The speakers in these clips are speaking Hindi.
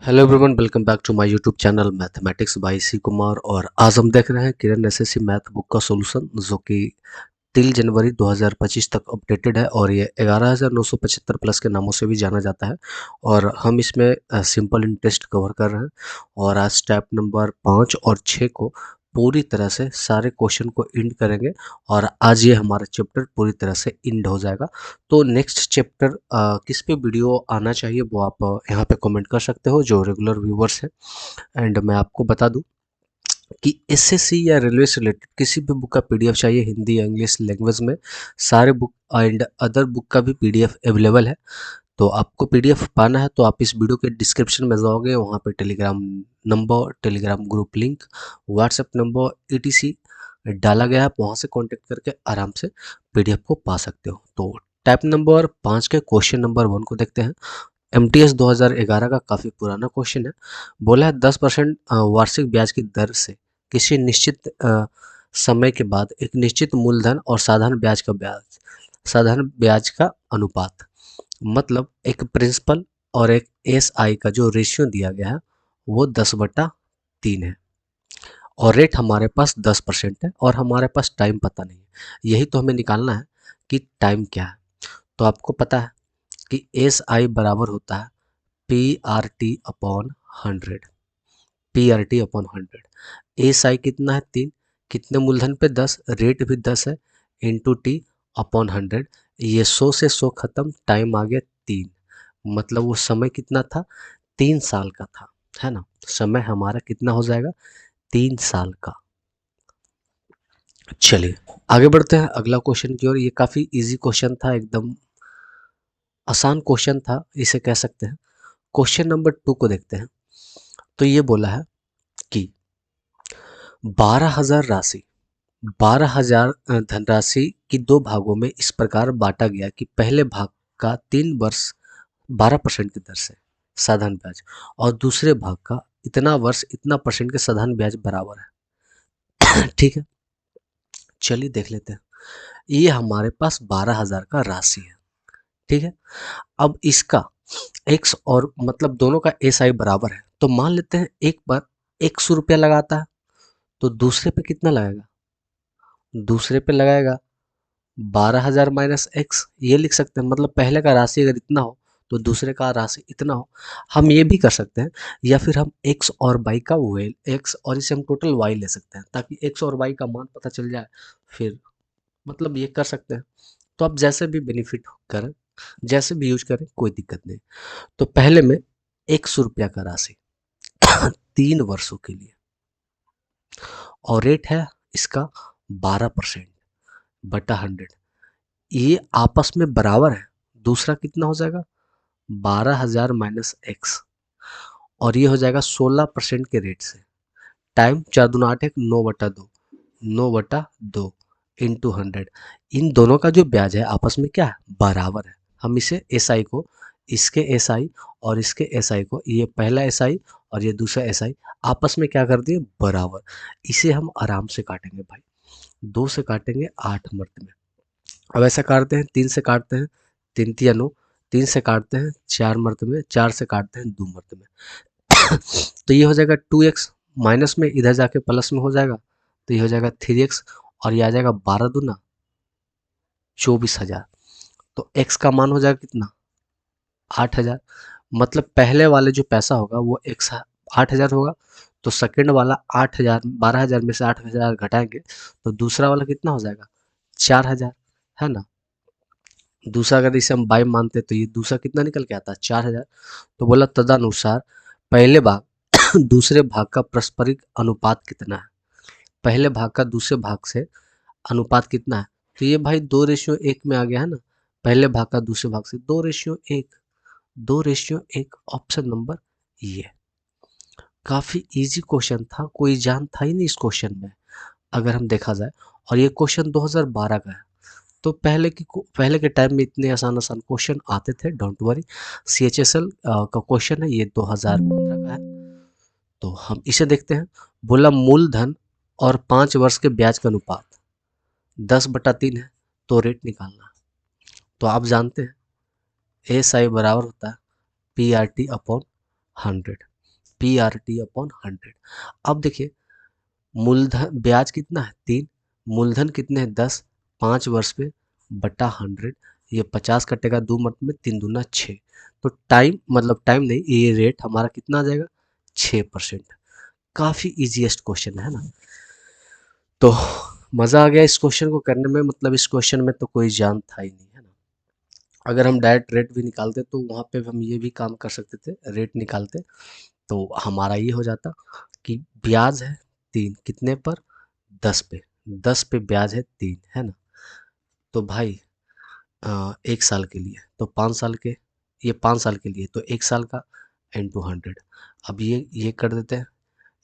Hello everyone, welcome back to my YouTube channel mathematics by C Kumar. और आज हम देख रहे हैं किरण एसएससी मैथ बुक का सॉल्यूशन जो कि टिल जनवरी 2025 तक अपडेटेड है और ये 11,975 प्लस के नामों से भी जाना जाता है। और हम इसमें सिंपल इंटरेस्ट कवर कर रहे हैं और आज स्टेप नंबर 5 और 6 को पूरी तरह से सारे क्वेश्चन को इंड करेंगे और आज ये हमारा चैप्टर पूरी तरह से इंड हो जाएगा। तो नेक्स्ट चैप्टर किस पे वीडियो आना चाहिए वो आप यहाँ पे कमेंट कर सकते हो जो रेगुलर व्यूवर्स हैं। एंड मैं आपको बता दूं कि एसएससी या रेलवे से रिलेटेड किसी भी बुक का पीडीएफ चाहिए हिंदी या इंग्लिश लैंग्वेज में, सारे बुक एंड अदर बुक का भी पीडीएफ अवेलेबल है। तो आपको पीडीएफ पाना है तो आप इस वीडियो के डिस्क्रिप्शन में जाओगे, वहाँ पे Telegram number, Telegram group link, WhatsApp number etc डाला गया है। आप वहाँ से कांटेक्ट करके आराम से पीडीएफ को पा सकते हो। तो टाइप नंबर 5 के क्वेश्चन नंबर 1 को देखते हैं। एमटीएस 2011 का काफ़ी पुराना क्वेश्चन है। बोला है 10% वार्षिक ब्याज की दर से किसी निश्चित समय के बाद एक निश्चित मूलधन और साधारण ब्याज का अनुपात, मतलब एक प्रिंसिपल और एक एसआई का जो रेशियो दिया गया है वो 10/3 है और रेट हमारे पास 10% है और हमारे पास टाइम पता नहीं है। यही तो हमें निकालना है कि टाइम क्या है। तो आपको पता है कि एस आई बराबर होता है P R T upon 100। P R T upon 100। S I कितना है 3, कितने मूलधन पे 10, रेट भी 10 है, इंटू टी अपॉन 100। ये 100 से 100 खत्म, टाइम आ गया 3। मतलब वो समय कितना था, 3 साल का था, है ना। समय हमारा कितना हो जाएगा, 3 साल का। चलिए आगे बढ़ते हैं अगला क्वेश्चन की ओर। ये काफ़ी इजी क्वेश्चन था, एकदम आसान क्वेश्चन था इसे कह सकते हैं। क्वेश्चन नंबर 2 को देखते हैं। तो ये बोला है कि 12,000 धनराशि की दो भागों में इस प्रकार बांटा गया कि पहले भाग का 3 वर्ष 12% की दर से साधारण ब्याज और दूसरे भाग का इतना वर्ष इतना परसेंट के साधारण ब्याज बराबर है। ठीक है, चलिए देख लेते हैं। ये हमारे पास 12,000 का राशि है। ठीक है, अब इसका एक्स और मतलब दोनों का एस आई बराबर है। तो मान लेते हैं एक बार 100 रुपया लगाता है तो दूसरे पे कितना लगेगा, दूसरे पे लगाएगा 12,000 माइनस एक्स, ये लिख सकते हैं। मतलब पहले का राशि अगर इतना हो तो दूसरे का राशि इतना हो। हम ये भी कर सकते हैं या फिर हम एक्स और वाई का वेल एक्स और इसे हम टोटल वाई ले सकते हैं ताकि एक्स और वाई का मान पता चल जाए। फिर मतलब ये कर सकते हैं। तो आप जैसे भी बेनिफिट करें, जैसे भी यूज करें, कोई दिक्कत नहीं। तो पहले में 100 रुपया का राशि 3 वर्षों के लिए और रेट है इसका 12% बटा 100। ये आपस में बराबर है। दूसरा कितना हो जाएगा, 12,000 माइनस एक्स और ये हो जाएगा 16% के रेट से। Time 4×2=8, 9/2, 9/2 into 100। इन दोनों का जो ब्याज है आपस में क्या है, बराबर है। हम इसे एस आई को, इसके एस आई और इसके एस आई को, ये पहला एस आई और ये दूसरा एस आई आपस में क्या कर दिए, बराबर। इसे हम आराम से काटेंगे भाई, 2 से काटेंगे 8 मर्द में। अब ऐसा काटते हैं, 3 से काटते हैं, 3×3=9, 3 से काटते हैं 4 मर्द में, 4 से काटते हैं 2 मर्द में। तो ये हो जाएगा 2x, माइनस में इधर जाके प्लस में हो जाएगा तो ये हो जाएगा 3x और ये आ जाएगा 12×2 24,000। तो x का मान हो जाएगा कितना, 8,000। मतलब पहले वाले जो पैसा होगा वो x 8,000 होगा। तो सेकंड वाला 8,000, 12,000 में से 8,000 घटाएंगे तो दूसरा वाला कितना हो जाएगा, 4,000, है ना। दूसरा अगर इसे हम बाई मानते तो ये दूसरा कितना निकल के आता है, 4,000। तो बोला तदनुसार पहले भाग दूसरे भाग का पारस्परिक अनुपात कितना है, पहले भाग का दूसरे भाग से अनुपात कितना है। तो ये भाई 2:1 में आ गया है ना, पहले भाग का दूसरे भाग से 2:1, 2:1, ऑप्शन नंबर ये। काफी इजी क्वेश्चन था, कोई जान था ही नहीं इस क्वेश्चन में अगर हम देखा जाए। और ये क्वेश्चन 2012 का है। तो पहले के टाइम में इतने आसान आसान क्वेश्चन आते थे, डोंट वरी। सीएचएसएल का क्वेश्चन है ये 2015 का है। तो हम इसे देखते हैं। बोला मूलधन और 5 वर्ष के ब्याज का अनुपात 10/3 है तो रेट निकालना। तो आप जानते हैं एस आई बराबर होता है P R T upon 100, PRT upon 100। अब देखिए मूलधन ब्याज कितना है 3, मूलधन कितने हैं 10, 5 वर्ष पे बटा 100, ये 50 कटेगा 2 मत में, 3 दूना 6। तो टाइम मतलब टाइम नहीं, ये रेट हमारा कितना आ जाएगा 6%। काफ़ी इजीएस्ट क्वेश्चन है ना। तो मज़ा आ गया इस क्वेश्चन को करने में, मतलब इस क्वेश्चन में तो कोई जान था ही नहीं, है ना। अगर हम डायरेक्ट रेट भी निकालते तो वहाँ पे हम ये भी काम कर सकते थे, रेट निकालते तो हमारा ये हो जाता कि ब्याज है 3 कितने पर 10 पे, 10 पे ब्याज है 3, है ना। तो भाई 1 साल के लिए तो 5 साल के, ये 5 साल के लिए तो 1 साल का इंटू 100। अब ये कर देते हैं,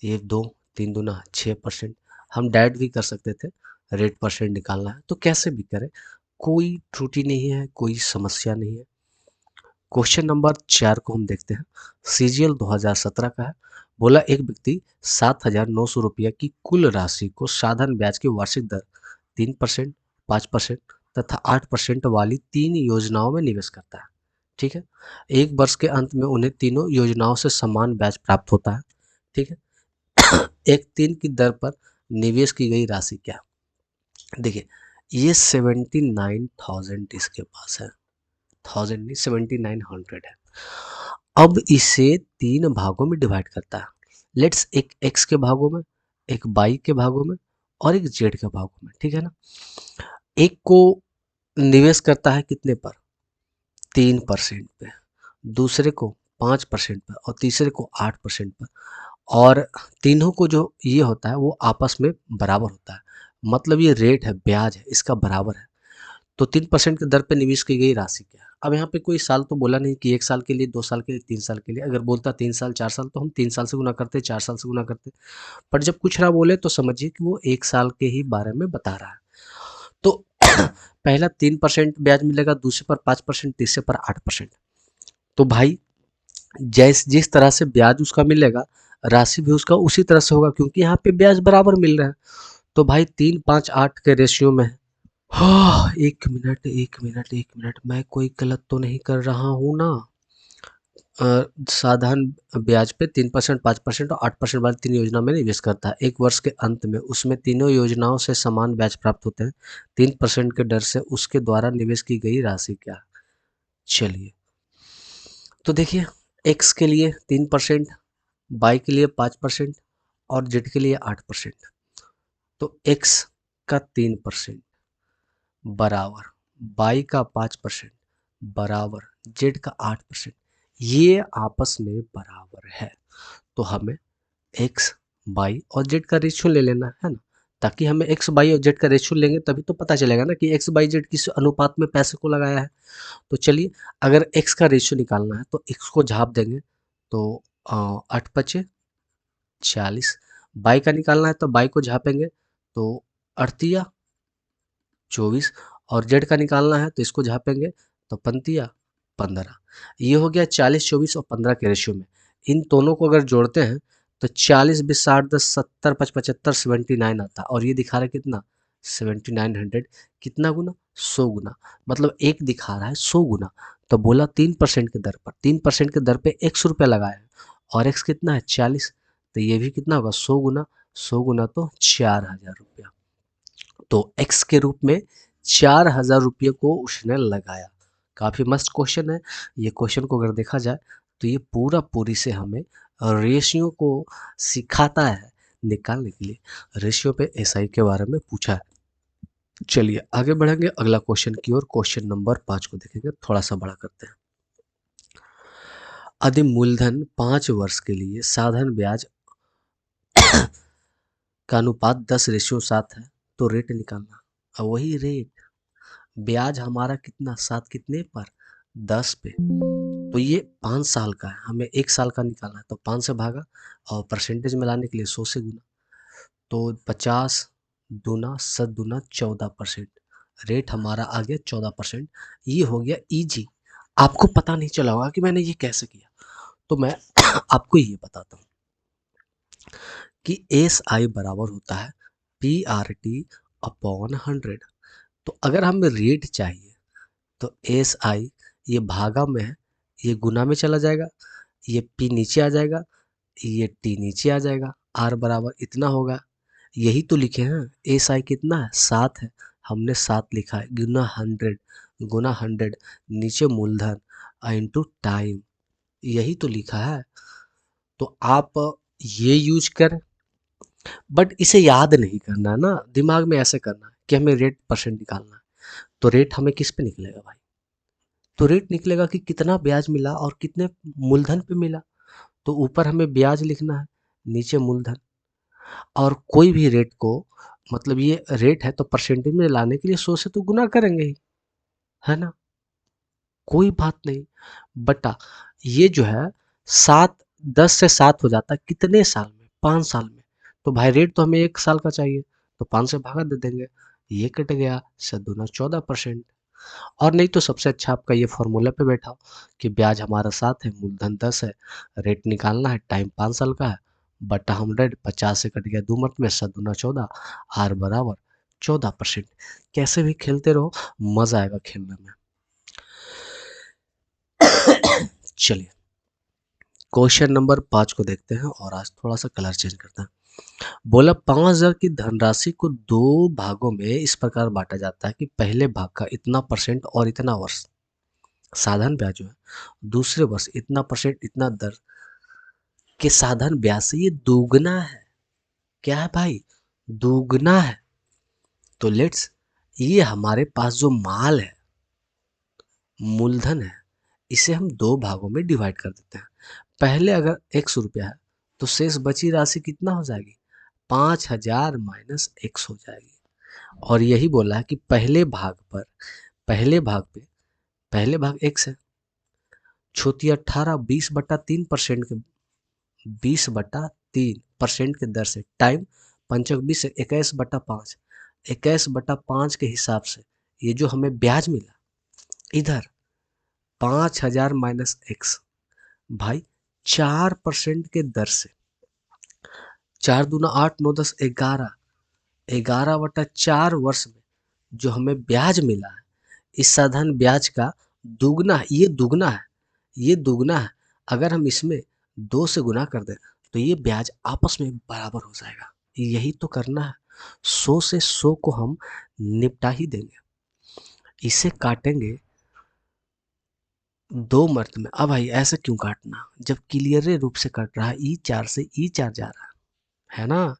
ये 2 3 दूना 6%। हम डायरेक्ट भी कर सकते थे, रेट परसेंट निकालना है तो कैसे भी करें, कोई त्रुटि नहीं है, कोई समस्या नहीं है। क्वेश्चन नंबर 4 को हम देखते हैं, सीजीएल 2017 का है। बोला एक व्यक्ति 7,900 रुपया की कुल राशि को साधन ब्याज की वार्षिक दर 3%, 5% तथा 8% वाली 3 योजनाओं में निवेश करता है। ठीक है, एक वर्ष के अंत में उन्हें तीनों योजनाओं से समान ब्याज प्राप्त होता है। ठीक है, एक 3 की दर पर निवेश की गई राशि क्या है? देखिए ये 79,000 इसके पास है, 1000 नहीं 7900 है। अब इसे 3 भागों में डिवाइड करता है। लेट्स एक x के भागों में, एक y के भागों में और एक z के भागों में, ठीक है ना। एक को निवेश करता है कितने पर 3% पे, दूसरे को 5% पर और तीसरे को 8% पर। और तीनों को जो ये होता है वो आपस में बराबर होता है, मतलब ये रेट है, ब्याज है, इसका बराबर है। तो 3% की दर पे निवेश की गई राशि क्या है? अब यहाँ पे कोई साल तो बोला नहीं कि 1 साल के लिए, 2 साल के लिए, 3 साल के लिए। अगर बोलता 3 साल 4 साल तो हम 3 साल से गुना करते, 4 साल से गुना करते। पर जब कुछ ना बोले तो समझिए कि वो 1 साल के ही बारे में बता रहा है। तो पहला 3% ब्याज मिलेगा, दूसरे पर 5%, तीसरे पर 8%। तो भाई जिस तरह से ब्याज उसका मिलेगा, राशि भी उसका उसी तरह से होगा, क्योंकि यहाँ पे ब्याज बराबर मिल रहा है। तो भाई 3 5 8 के रेशियो में है। हाँ, 1 मिनट 1 मिनट 1 मिनट, मैं कोई गलत तो नहीं कर रहा हूँ ना। साधारण ब्याज पे 3%, 5% और 8% वाली 3 योजना में निवेश करता है। एक वर्ष के अंत में उसमें तीनों योजनाओं से समान ब्याज प्राप्त होते हैं। 3% के दर से उसके द्वारा निवेश की गई राशि क्या है? चलिए, तो देखिए एक्स के लिए 3%, वाई के लिए 5% और जेड के लिए 8%। तो एक्स का 3% बराबर वाई का 5% बराबर जेड का 8%, ये आपस में बराबर है। तो हमें एक्स वाई और जेड का रेशियो ले लेना है ना, ताकि हमें एक्स वाई और जेड का रेशियो लेंगे तभी तो पता चलेगा ना कि एक्स वाई जेड किस अनुपात में पैसे को लगाया है। तो चलिए, अगर एक्स का रेशियो निकालना है तो एक्स को झाप देंगे, तो 8×5 = 40। बाई का निकालना है तो बाई को झापेंगे तो 8×3 = 24। और जेड का निकालना है तो इसको झापेंगे तो 5×15। ये हो गया 40 24 और 15 के रेशियो में। इन दोनों को अगर जोड़ते हैं तो 40 20 60 10 70 5 75 79 आता है, और ये दिखा रहा है कितना 7900। कितना गुना 100 गुना, मतलब एक दिखा रहा है 100 गुना। तो बोला 3% के दर पर, 3% के दर पे 100 रुपया लगाया है और एक्स कितना है 40। तो ये भी कितना होगा 100 गुना, 100 गुना तो 4000 रुपया। तो एक्स के रूप में 4000 रुपये को उसने लगाया। काफ़ी मस्त क्वेश्चन है। ये क्वेश्चन को अगर देखा जाए तो ये पूरा पूरी से हमें रेशियो को सिखाता है निकालने के लिए। रेशियो पे एसआई के बारे में पूछा है। चलिए आगे बढ़ेंगे अगला क्वेश्चन की ओर। क्वेश्चन नंबर 5 को देखेंगे, थोड़ा सा बड़ा करते हैं। यदि मूलधन 5 वर्ष के लिए साधारण ब्याज का अनुपात 10:7 है तो रेट निकालना। अब वही रेट, ब्याज हमारा कितना 7 कितने पर 10 पे। तो ये 5 साल का है, हमें 1 साल का निकालना है तो 5 से भागा और परसेंटेज में लाने के लिए 100 से गुना। तो 50 दूना 7 दूना 14%, रेट हमारा आ गया 14%। ये हो गया इजी। आपको पता नहीं चला होगा कि मैंने ये कैसे किया, तो मैं आपको ये बताता हूँ कि एस आई बराबर होता है PRT अपॉन 100। तो अगर हमें रेट चाहिए तो एस आई, ये भागा में है, ये गुना में चला जाएगा, ये P नीचे आ जाएगा, ये T नीचे आ जाएगा, R बराबर इतना होगा। यही तो लिखे हैं। SI कितना है? 7 है। हमने 7 लिखा है, गुना 100 नीचे मूलधन इंटू टाइम, यही तो लिखा है। तो आप ये यूज करें, बट इसे याद नहीं करना है ना, दिमाग में ऐसे करना है कि हमें रेट परसेंट निकालना है। तो रेट हमें किस पे निकलेगा भाई? तो रेट निकलेगा कि कितना ब्याज मिला और कितने मूलधन पे मिला। तो ऊपर हमें ब्याज लिखना है, नीचे मूलधन। और कोई भी रेट को, मतलब ये रेट है तो परसेंटेज में लाने के लिए 100 से तो गुना करेंगे ही, है ना? कोई बात नहीं। बटा ये जो है 7, 10 से 7 हो जाता है कितने साल में? 5 साल में। तो भाई रेट तो हमें 1 साल का चाहिए, तो 5 से भागा दे देंगे, ये कट गया, 7 दूना 14%। और नहीं तो सबसे अच्छा आपका ये फॉर्मूला पे बैठा हो कि ब्याज हमारा 7 है, मूलधन 10 है, रेट निकालना है, टाइम 5 साल का है, बटा 100, 50 से कट गया 2 मर्त में, 7 दूना 14, आर बराबर 14%। कैसे भी खेलते रहो, मजा आएगा खेलने में। चलिए क्वेश्चन नंबर 5 को देखते हैं, और आज थोड़ा सा कलर चेंज करते हैं। बोला 5,000 की धनराशि को 2 भागों में इस प्रकार बांटा जाता है कि पहले भाग का इतना परसेंट और इतना वर्ष साधारण ब्याज जो है, दूसरे वर्ष इतना परसेंट इतना दर के साधारण ब्याज से ये दोगुना है। क्या है भाई? दोगुना है। तो लेट्स, ये हमारे पास जो माल है, मूलधन है, इसे हम 2 भागों में डिवाइड कर देते हैं। पहले अगर 100 रुपया है तो शेष बची राशि कितना हो जाएगी? 5,000 माइनस x हो जाएगी। और यही बोला है कि पहले भाग पर, पहले भाग पे, पहले भाग x है, छोटी 18 20/3% के, 20/3% के दर से, टाइम पंचक 20 से 21/5, 21/5 के हिसाब से ये जो हमें ब्याज मिला, इधर 5,000 माइनस x, भाई 4% के दर से, 4 दूना 8 9 10 11, 11/4 वर्ष में जो हमें ब्याज मिला है, इस साधारण ब्याज का दुगना है। ये दुगना है, ये दुगना है। अगर हम इसमें 2 से गुना कर दें तो ये ब्याज आपस में बराबर हो जाएगा। यही तो करना है। 100 से 100 को हम निपटा ही देंगे। इसे काटेंगे 2 मर्त में। अब भाई ऐसे क्यों काटना, जब क्लियर रूप से कट रहा है, E4 से E4 जा रहा है ना?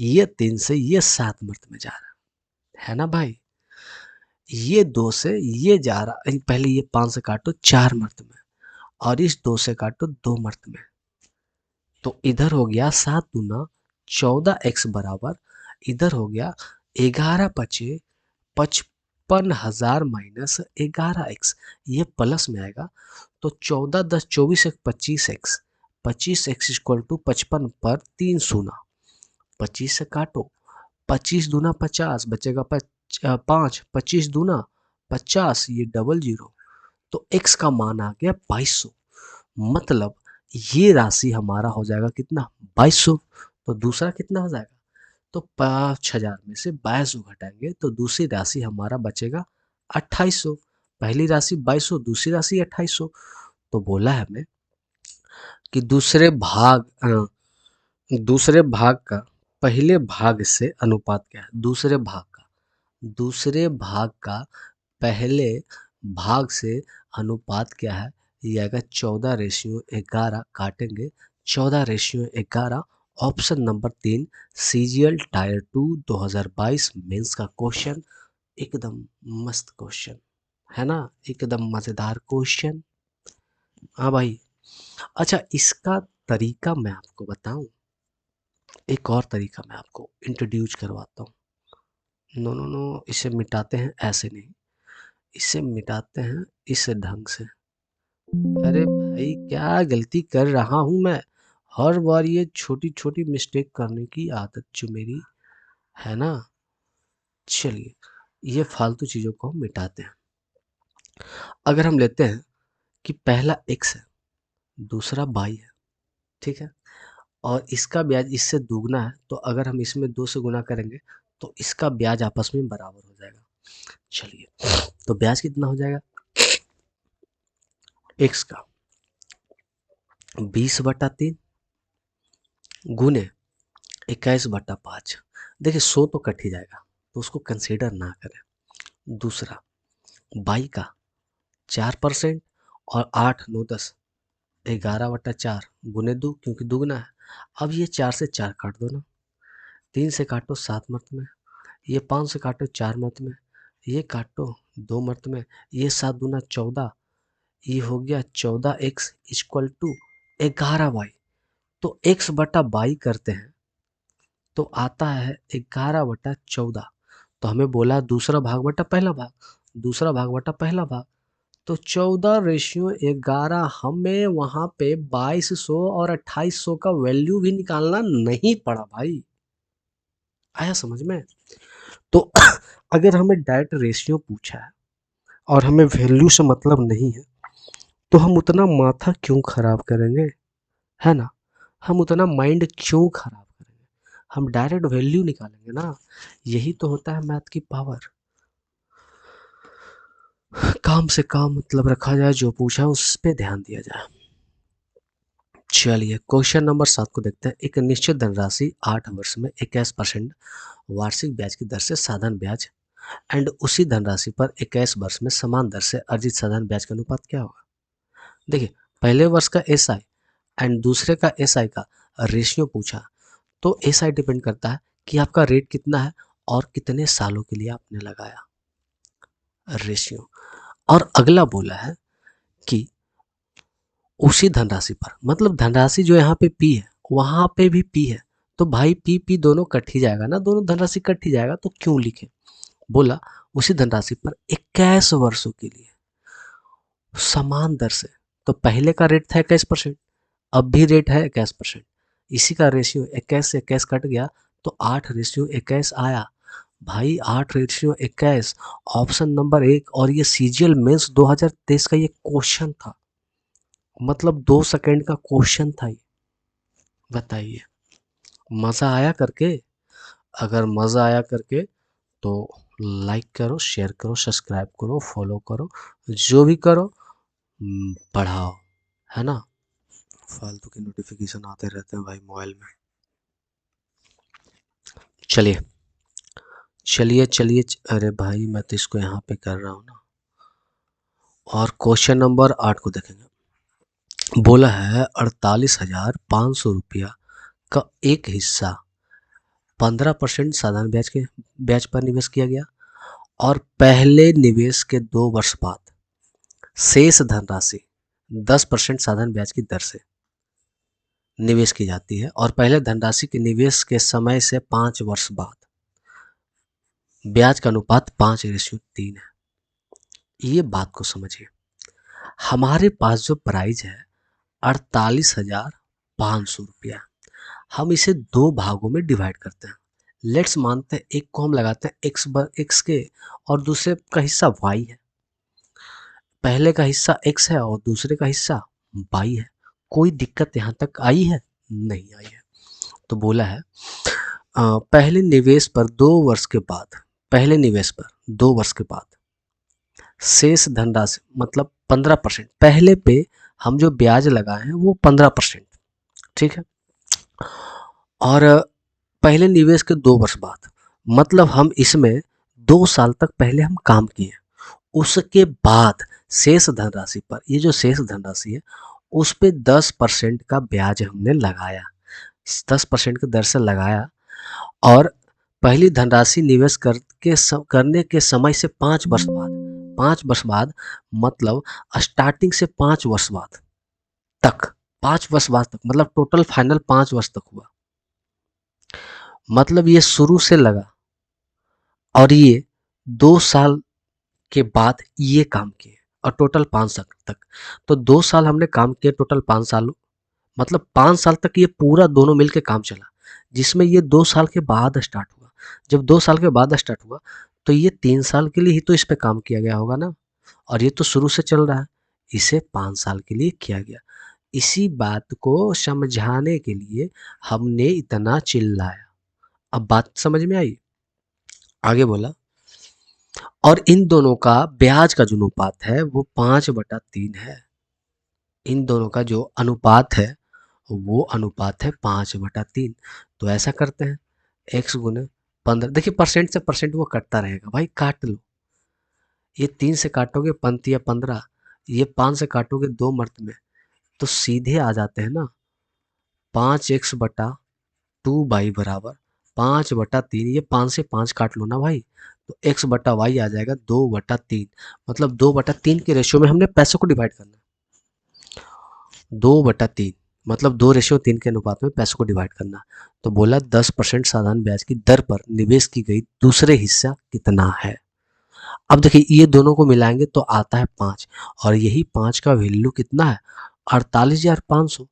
ये 3 से ये 7 मर्त में जा रहा है ना भाई? ये 2 से ये जा रहा है, पहले ये 5 से काटो 4 मर्त में, और इस 2 से काटो 2 मर्त में। तो इधर हो गया 7 दूना 14x बराबर, इधर हो गया 11 पचे 55,000 माइनस 11x, ये प्लस में आएगा। तो 14 10 24 एक 25x, 25x इक्वल टू 55 पर 3 शून्य, 25 से काटो, 25 दूना 50 बचेगा 5, 25 दूना 50, ये डबल जीरो। तो x का मान आ गया 2200। मतलब ये राशि हमारा हो जाएगा कितना? 2200। तो दूसरा कितना हो जाएगा? तो 5,000 में से 2200 घटाएंगे तो दूसरी राशि हमारा बचेगा 2800। पहली राशि 2200, दूसरी राशि 2800। तो बोला है हमें कि दूसरे भाग का पहले भाग से अनुपात क्या है? दूसरे भाग का पहले भाग से अनुपात क्या है? ये आएगा 14:11। काटेंगे 14:11। Option number 3, CGL tier 2 2022 mains का क्वेश्चन। एकदम मस्त क्वेश्चन है ना, एकदम मजेदार क्वेश्चन। हाँ भाई। अच्छा, इसका तरीका मैं आपको बताऊं, एक और तरीका मैं आपको इंट्रोड्यूस करवाता हूँ। नो नो नो, इसे मिटाते हैं ऐसे नहीं, इसे मिटाते हैं इस ढंग से। अरे भाई क्या गलती कर रहा हूँ मैं, हर बार ये छोटी छोटी मिस्टेक करने की आदत जो मेरी है ना। चलिए ये फालतू चीजों को हम मिटाते हैं। अगर हम लेते हैं कि पहला x है, दूसरा y है, ठीक है, और इसका ब्याज इससे दुगना है, तो अगर हम इसमें 2 से गुना करेंगे तो इसका ब्याज आपस में बराबर हो जाएगा। चलिए तो ब्याज कितना हो जाएगा x का? 20/3 गुने 21/5। देखिए 100 तो कट ही जाएगा, तो उसको कंसीडर ना करें। दूसरा, बाई का 4% और 8 9 10 11/4 गुने 2, क्योंकि दुगना है। अब ये 4 से 4 काट दो ना, 3 से काटो 7 मर्त में, ये 5 से काटो 4 मर्त में, ये काटो 2 मर्त में, ये 7 दूना 14, ये हो गया 14x इक्वल टू 11y। तो x बटा बाई करते हैं तो आता है 11/14। तो हमें बोला दूसरा भाग बटा पहला भाग, दूसरा भाग बटा पहला भाग, तो 14:11। हमें वहां पे 2200 और 2800 का वैल्यू भी निकालना नहीं पड़ा भाई। आया समझ में? तो अगर हमें डायरेक्ट रेशियो पूछा है और हमें वैल्यू से मतलब नहीं है, तो हम उतना माथा क्यों खराब करेंगे, है ना? हम उतना माइंड क्यों खराब करेंगे? हम डायरेक्ट वैल्यू निकालेंगे ना। यही तो होता है मैथ की पावर। काम से काम मतलब रखा जाए, जो पूछा उस पे ध्यान दिया जाए। चलिए क्वेश्चन नंबर 7 को देखते हैं। एक निश्चित धनराशि 8 वर्ष में 21% वार्षिक ब्याज की दर से साधारण ब्याज एंड उसी धनराशि पर 21 वर्ष में समान दर से अर्जित साधारण ब्याज का अनुपात क्या होगा? देखिए, पहले वर्ष का एसआई एंड दूसरे का एसआई का रेशियो पूछा, तो एसआई डिपेंड करता है कि आपका रेट कितना है और कितने सालों के लिए आपने लगाया रेशियो। और अगला बोला है कि उसी धनराशि पर, मतलब धनराशि जो यहाँ पे पी है वहां पे भी पी है, तो भाई पी पी दोनों कट ही जाएगा ना, दोनों धनराशि कट ही जाएगा, तो क्यों लिखे? बोला उसी धनराशि पर 21 वर्षों के लिए समान दर से। तो पहले का रेट था 21%, अब भी रेट है 21%। इसी का रेशियो 21 से 21 कट गया तो 8:21 आया। भाई 8:21, ऑप्शन नंबर 1। और ये सीजीएल मेंस 2023 का ये क्वेश्चन था, मतलब 2 सेकंड का क्वेश्चन था ये। बताइए, मज़ा आया करके? अगर मज़ा आया करके तो लाइक करो, शेयर करो, सब्सक्राइब करो, फॉलो करो, जो भी करो, बढ़ाओ, है ना? फालतू के नोटिफिकेशन आते रहते हैं भाई मोबाइल में। चलिए चलिए चलिए अरे भाई मैं तो इसको यहाँ पे कर रहा हूँ ना। और क्वेश्चन नंबर 8 को देखेंगे। बोला है 48,500 रुपया का एक हिस्सा 15% साधारण ब्याज पर निवेश किया गया और पहले निवेश के 2 वर्ष बाद शेष धनराशि 10% साधारण ब्याज की दर से निवेश की जाती है और पहले धनराशि के निवेश के समय से 5 वर्ष बाद ब्याज का अनुपात 5:3 है। ये बात को समझिए, हमारे पास जो प्राइज है 48,500 रुपया, हम इसे 2 भागों में डिवाइड करते हैं। लेट्स मानते हैं एक को हम लगाते हैं एक्स के और दूसरे का हिस्सा वाई है। पहले का हिस्सा एक्स है और दूसरे का हिस्सा वाई है। कोई दिक्कत यहाँ तक आई है? नहीं आई है। तो बोला है पहले निवेश पर 2 वर्ष के बाद, पहले निवेश पर 2 वर्ष के बाद शेष धनराशि मतलब 15%, पहले पे हम जो ब्याज लगाए हैं वो 15%, ठीक है। और पहले निवेश के 2 वर्ष बाद मतलब हम इसमें 2 साल तक पहले हम काम किए, उसके बाद शेष धनराशि पर, ये जो शेष धनराशि है उस पे 10% का ब्याज हमने लगाया, 10% की दर से लगाया। और पहली धनराशि निवेश करने के समय से 5 वर्ष बाद, 5 वर्ष बाद मतलब स्टार्टिंग से 5 वर्ष बाद तक, 5 वर्ष बाद तक मतलब टोटल फाइनल 5 वर्ष तक हुआ। मतलब ये शुरू से लगा और ये 2 साल के बाद ये काम किए और टोटल 5 साल तक। तो 2 साल हमने काम किया, टोटल 5 साल, मतलब 5 साल तक ये पूरा दोनों मिलके काम चला, जिसमें ये 2 साल के बाद स्टार्ट हुआ। जब 2 साल के बाद स्टार्ट हुआ तो ये 3 साल के लिए ही तो इस पे काम किया गया होगा ना, और ये तो शुरू से चल रहा है, इसे 5 साल के लिए किया गया। इसी बात को समझाने के लिए हमने इतना चिल्लाया। अब बात समझ में आई? आगे बोला और इन दोनों का ब्याज का जो अनुपात है वो 5/3 है। इन दोनों का जो अनुपात है वो अनुपात है 5/3। तो ऐसा करते हैं, x गुने 15। देखिए परसेंट से परसेंट वो कटता रहेगा भाई, काट लो। ये 3 से काटोगे पंत या 15, ये 5 से काटोगे 2 मर्त में, तो सीधे आ जाते हैं ना 5x/2y बराबर 5/3। ये 5 से 5 काट लो ना भाई, तो x/y आ जाएगा 2/3। मतलब 2/3 के रेशियो में हमने पैसों को डिवाइड करना है। 2/3 मतलब 2:3 के अनुपात में पैसों को डिवाइड करना। तो बोला 10% साधारण ब्याज की दर पर निवेश की गई दूसरे हिस्सा कितना है। अब देखिए ये दोनों को मिलाएंगे तो आता है 5, और यही 5 का वैल्यू कितना है 48,500।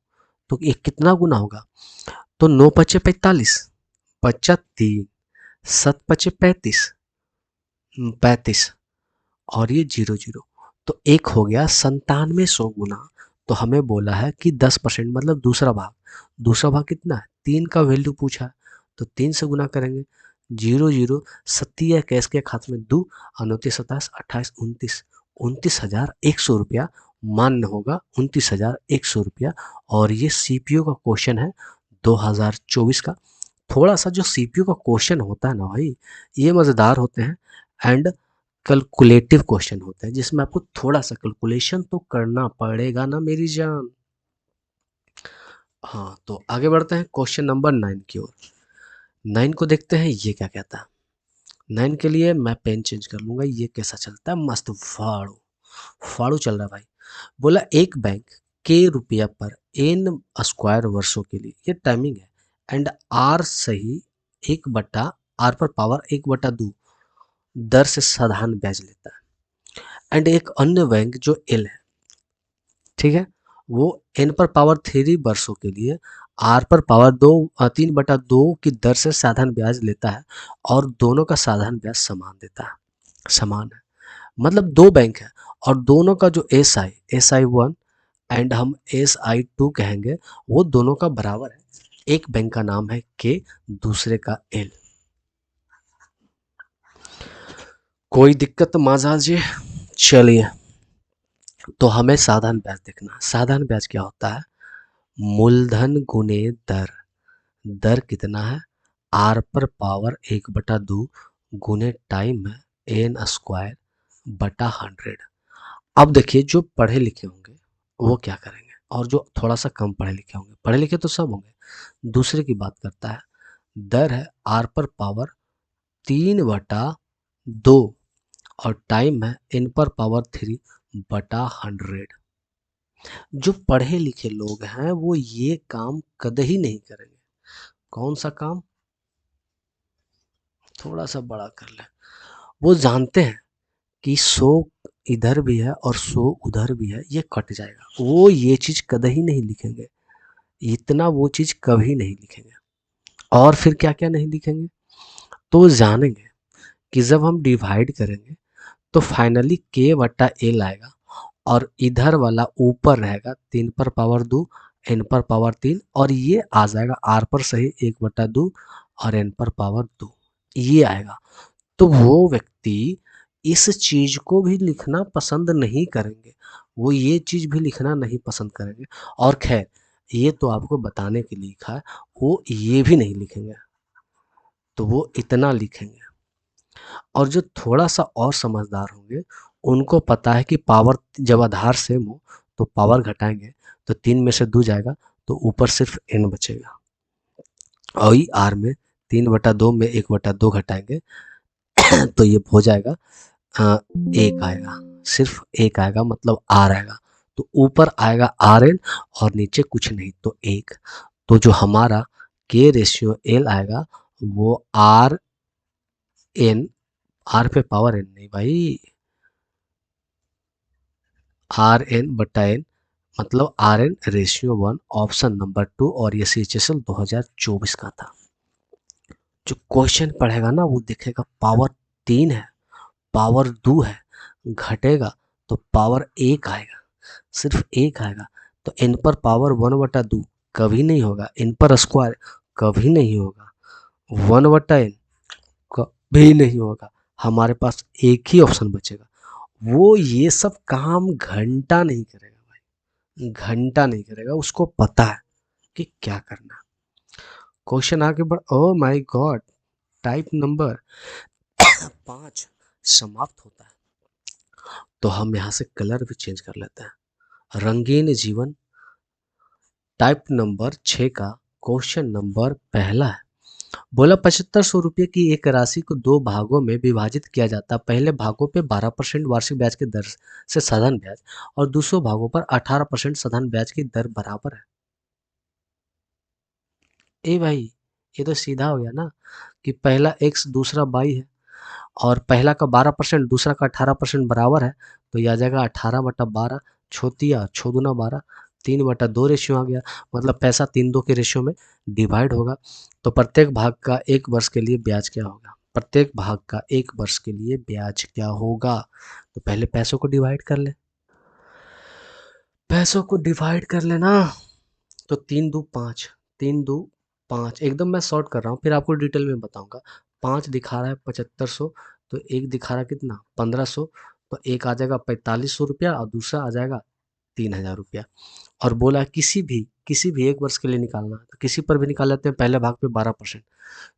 तो ये कितना गुना होगा, तो 9 पचे 45, बच्चा 3, 7 पचे 35, 35, और ये 0 0, तो एक हो गया 9700 गुना। तो हमें बोला है कि 10% मतलब दूसरा भाग कितना है, 3 का वैल्यू पूछा है, तो 3 से गुना करेंगे। 0 0 सत्ती कैश के खाते में 2, 29 27 28 29, 29,100 रुपया मान्य होगा, 29,100 रुपया। और ये सीपीओ का क्वेश्चन है 2024 का। थोड़ा सा जो सीपीयू का क्वेश्चन होता है ना भाई, ये मज़ेदार होते हैं एंड कैलकुलेटिव क्वेश्चन होते हैं, जिसमें आपको थोड़ा सा कैलकुलेशन तो करना पड़ेगा ना मेरी जान। हाँ, तो आगे बढ़ते हैं क्वेश्चन नंबर 9 की ओर। 9 को देखते हैं ये क्या कहता है। 9 के लिए मैं पेन चेंज कर लूंगा, ये कैसा चलता है, मस्त फाड़ू फाड़ू चल रहा है भाई। बोला एक बैंक के रुपया पर एन स्क्वायर वर्षों के लिए, ये टाइमिंग है, एंड आर सही 1/r दर से साधारण ब्याज लेता है। एंड एक अन्य बैंक जो एल है, ठीक है, वो n/3 वर्षों के लिए r/3/2 की दर से साधारण ब्याज लेता है, और दोनों का साधारण ब्याज समान देता है, समान है। मतलब दो बैंक है और दोनों का जो SI1 एंड हम SI2 कहेंगे, वो दोनों का बराबर है। एक बैंक का नाम है के, दूसरे का एल। कोई दिक्कत माजा जी? चलिए, तो हमें साधारण ब्याज देखना है। साधारण ब्याज क्या होता है, मूलधन गुने दर। दर कितना है, r/1/2 गुने टाइम है n² / 100। अब देखिए जो पढ़े लिखे होंगे वो क्या करेंगे, और जो थोड़ा सा कम पढ़े लिखे होंगे, पढ़े लिखे तो सब होंगे, दूसरे की बात करता है। दर है r/3/2 और टाइम है n/3/100। जो पढ़े लिखे लोग हैं वो ये काम कतई नहीं करेंगे। कौन सा काम, थोड़ा सा बड़ा कर ले। वो जानते हैं कि 100 इधर भी है और 100 उधर भी है, ये कट जाएगा, वो ये चीज कतई नहीं लिखेंगे, इतना वो चीज कभी नहीं लिखेंगे। और फिर क्या क्या नहीं लिखेंगे, तो जानेंगे कि जब हम डिवाइड करेंगे तो फाइनली k/l आएगा, और इधर वाला ऊपर रहेगा 3/2 n/3, और ये आ जाएगा r पर सही 1/2 और n/2, ये आएगा। तो वो व्यक्ति इस चीज को भी लिखना पसंद नहीं करेंगे, वो ये चीज भी लिखना नहीं पसंद करेंगे। और खैर ये तो आपको बताने के लिए लिखा है, वो ये भी नहीं लिखेंगे, तो वो इतना लिखेंगे। और जो थोड़ा सा और समझदार होंगे, उनको पता है कि पावर जब आधार सेम हो तो पावर घटाएंगे तो 3 में से 2 जाएगा, तो ऊपर सिर्फ n बचेगा, और ही r में 3/2 में 1/2 घटाएंगे तो ये हो जाएगा 1 आएगा, सिर्फ 1 आएगा, मतलब r आएगा। तो ऊपर आएगा RN और नीचे कुछ नहीं, तो 1। तो जो हमारा k/l आएगा वो RN, r पे पावर n नहीं भाई, RN/n, मतलब RN/1, ऑप्शन नंबर 2, और ये CHSL 2024 का था। जो क्वेश्चन पढ़ेगा ना वो देखेगा पावर 3 है, पावर 2 है, घटेगा तो पावर 1 आएगा, सिर्फ 1 आएगा। तो n/1/2 कभी नहीं होगा, n² कभी नहीं होगा, 1/n कभी नहीं होगा। हमारे पास एक ही ऑप्शन बचेगा, वो ये सब काम घंटा नहीं करेगा भाई, घंटा नहीं करेगा, उसको पता है कि क्या करना है। क्वेश्चन आगे बढ़, oh my God, type number 5 समाप्त होता है। तो हम यहाँ से कलर भी चेंज कर लेते हैं, रंगीन जीवन। टाइप नंबर 6 का क्वेश्चन नंबर पहला है, बोला 7500 रुपये की एक राशि को दो भागों में विभाजित किया जाता है। पहले भागों पे 12% वार्षिक ब्याज की दर से साधारण ब्याज और दूसरों भागों पर 18% साधारण ब्याज की दर बराबर है। ए भाई, ये तो सीधा हो गया ना कि पहला x दूसरा y है, और पहला का 12% दूसरा का 18% बराबर है। तो यह आ जाएगा 18/12, छोतिया छो दूना 12, 3/2 रेशियो आ गया। मतलब पैसा 3-2 के रेशियो में डिवाइड होगा। तो प्रत्येक भाग का 1 वर्ष के लिए ब्याज क्या होगा? प्रत्येक भाग का 1 वर्ष के लिए ब्याज क्या होगा? तो पहले पैसों को डिवाइड कर ले, पैसों को डिवाइड कर लेना। तो 3 2 5, 3 2 5, एकदम मैं शॉर्ट कर रहा हूँ, फिर आपको डिटेल में बताऊंगा। 5 दिखा रहा है 7500, तो एक दिखा रहा है कितना 1500, तो एक आ जाएगा 4500 रुपया और दूसरा आ जाएगा 3000 रुपया। और बोला है किसी भी 1 वर्ष के लिए निकालना है, तो किसी पर भी निकाल लेते हैं, पहले भाग पे 12%,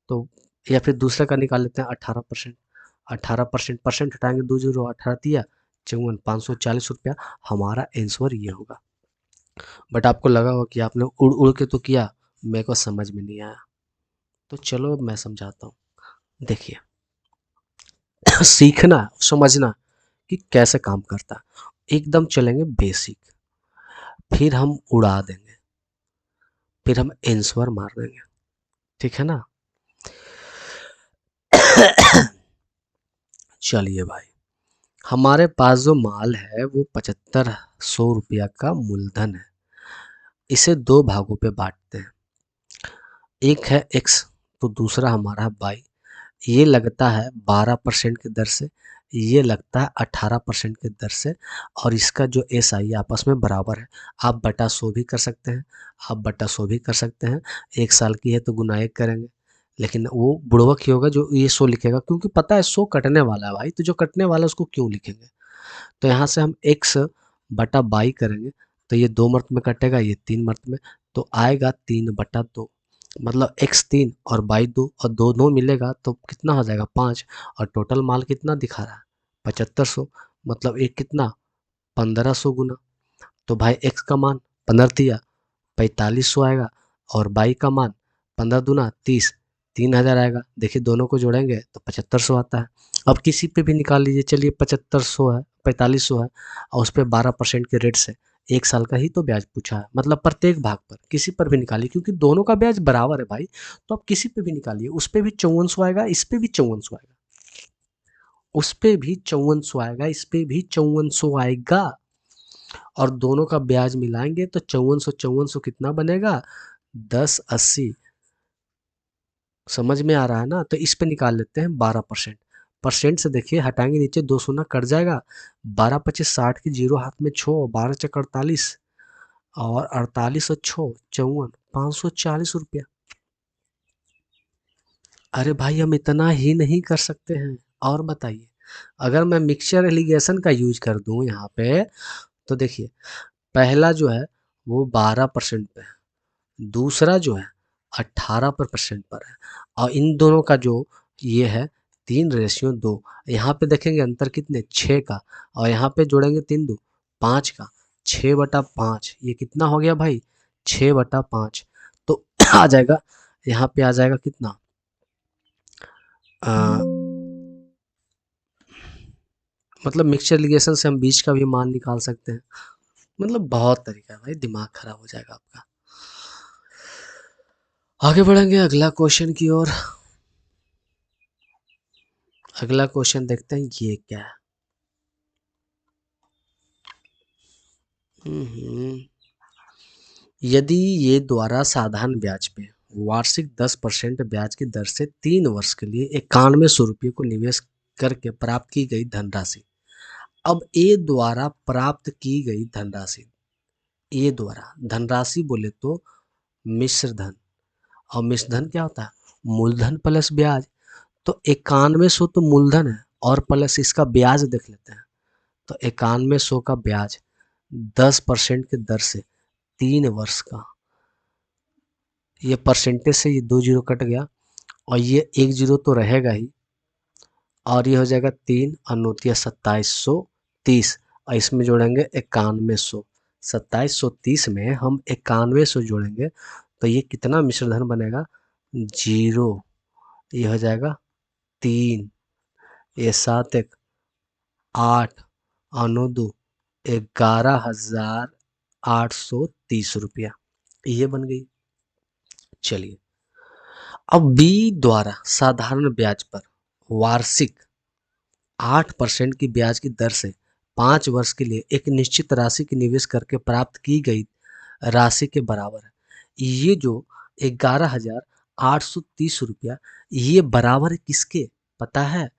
तो या फिर दूसरे का निकाल लेते हैं 18%। 18% परसेंट हटाएंगे, 2 0 18 54, 540 रुपया। हमारा आंसर ये होगा। बट आपको लगा होगा कि आपने उड़ उड़ के तो किया, मेरे को समझ में नहीं आया। तो चलो मैं समझाता हूँ। देखिए, सीखना समझना कि कैसे काम करता है, एकदम चलेंगे बेसिक, फिर हम उड़ा देंगे, फिर हम आंसर मार देंगे, ठीक है ना? चलिए भाई, हमारे पास जो माल है वो 7500 रुपया का मूलधन है। इसे दो भागों पे बांटते हैं, एक है x, तो दूसरा हमारा है y। ये लगता है 12% की दर से, ये लगता है 18% की दर से, और इसका जो एस आई आपस में बराबर है। आप बटा 100 भी कर सकते हैं, आप बटा 100 भी कर सकते हैं। 1 साल की है तो गुना 1 करेंगे, लेकिन वो बुड़बक ही होगा जो ये 100 लिखेगा, क्योंकि पता है 100 कटने वाला है भाई, तो जो कटने वाला है उसको क्यों लिखेंगे? तो यहाँ से हम x बटा बाई करेंगे, तो ये 2 मर्त में कटेगा, ये 3 मर्त में, तो आएगा 3/2। मतलब x 3 और बाई 2, और दोनों मिलेगा तो कितना हो जाएगा 5। और टोटल माल कितना दिखा रहा है 7500, मतलब एक कितना 1500 गुना। तो भाई x का मान 15 दिया 4500 आएगा, और बाई का मान 15 दूना 30, 3000 आएगा। देखिए दोनों को जोड़ेंगे तो 7500 आता है। अब किसी पे भी निकाल लीजिए, चलिए 7500 है, 4500 है, और उस पर 12% के रेट से 1 साल का ही तो ब्याज पूछा है, मतलब प्रत्येक भाग पर किसी पर भी निकालिए, क्योंकि दोनों का ब्याज बराबर है भाई। तो आप किसी पे भी निकालिए, उस पे भी 5400 आएगा, इस पे भी 5400 आएगा, उस पे भी 5400 आएगा, इस पे भी 5400 आएगा, और दोनों का ब्याज मिलाएंगे तो 5400 कितना बनेगा 1080। समझ में आ रहा है ना? तो इस पे निकाल लेते हैं 12%। परसेंट से देखिए हटाएंगे, नीचे 2 शून्य कट जाएगा, 12 25 60 की जीरो हाथ में छो, 12 चक 48, और 48 और छो 54, 540 रुपया। अरे भाई हम इतना ही नहीं कर सकते हैं, और बताइए, अगर मैं मिक्सचर एलिगेशन का यूज कर दूं यहाँ पे, तो देखिए पहला जो है वो 12% पे है, दूसरा जो है 18% पर है, और इन दोनों का जो ये है 3:2। यहाँ पे देखेंगे अंतर कितने 6 का, और यहाँ पे जोड़ेंगे 3 2 5 का, 6/5, ये कितना हो गया भाई 6/5। तो आ जाएगा, यहाँ पे आ जाएगा कितना आ, मतलब मिक्सचर लिगेशन से हम बीच का भी मान निकाल सकते हैं। मतलब बहुत तरीका है भाई, दिमाग खराब हो जाएगा आपका। आगे बढ़ेंगे अगला क्वेश्चन की ओर। अगला क्वेश्चन देखते हैं ये क्या है। हम्म, यदि ये द्वारा साधारण ब्याज पे वार्षिक 10% ब्याज की दर से 3 वर्ष के लिए 9100 रुपये को निवेश करके प्राप्त की गई धनराशि। अब ए द्वारा प्राप्त की गई धनराशि, ए द्वारा धनराशि बोले तो मिश्र धन, और मिश्र धन क्या होता है मूलधन प्लस ब्याज। तो 9100 तो मूलधन है, और प्लस इसका ब्याज देख लेते हैं। तो 9100 का ब्याज 10% के दर से 3 वर्ष का, ये परसेंटेज से ये 2 जीरो कट गया और ये 1 जीरो तो रहेगा ही, और ये हो जाएगा 3 और 2730, और इसमें जोड़ेंगे 9100। 2730 में हम 9100 जोड़ेंगे तो ये कितना मिश्र धन बनेगा? जीरो। ये हो जाएगा 3, ये 7 1 8 और 9 2 11,830 ये बन गई। चलिए, अब बी द्वारा साधारण ब्याज पर वार्षिक 8% की ब्याज की दर से 5 वर्ष के लिए एक निश्चित राशि की निवेश करके प्राप्त की गई राशि के बराबर है। ये जो 11,830 ये बराबर है किसके? पता है?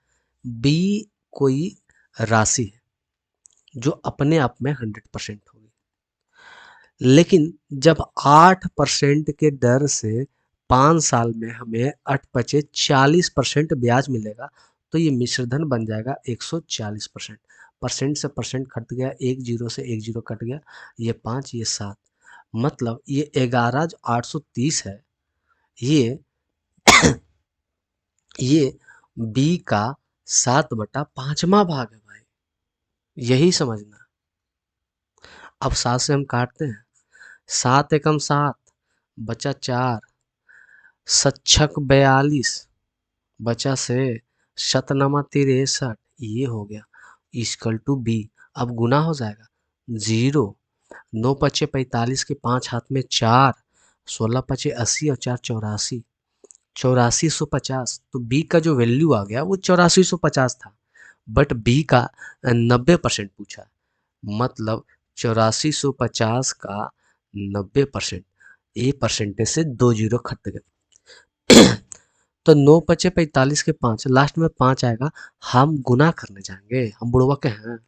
बी कोई राशि है जो अपने आप में 100% होगी, लेकिन जब 8% के दर से 5 साल में हमें 8×5 = 40% ब्याज मिलेगा, तो ये मिश्रधन बन जाएगा 140%। परसेंट से परसेंट कट गया, 1 जीरो से 1 जीरो कट गया, ये 5 ये 7, मतलब ये 11,830 है, ये ये बी का 7/5वां भाग है भाई, यही समझना। अब 7 से हम काटते हैं, 7 एकम 7 बचा 4, सच्छक 42 बचा से, शतनमा 63, ये हो गया इक्वल टू बी। अब गुना हो जाएगा, 0 9 पचे 45 के 5 हाथ में 4, 16 पचे 80 और 4 84, 8450। तो बी का जो वैल्यू आ गया वो 8450 था, बट बी का 90% पूछा, मतलब 8450 का 90%, ए परसेंटेज से 2 जीरो खट गए। तो 9 पचे 45 के 5, लास्ट में 5 आएगा, हम गुना करने जाएंगे, हम बुड़वक हैं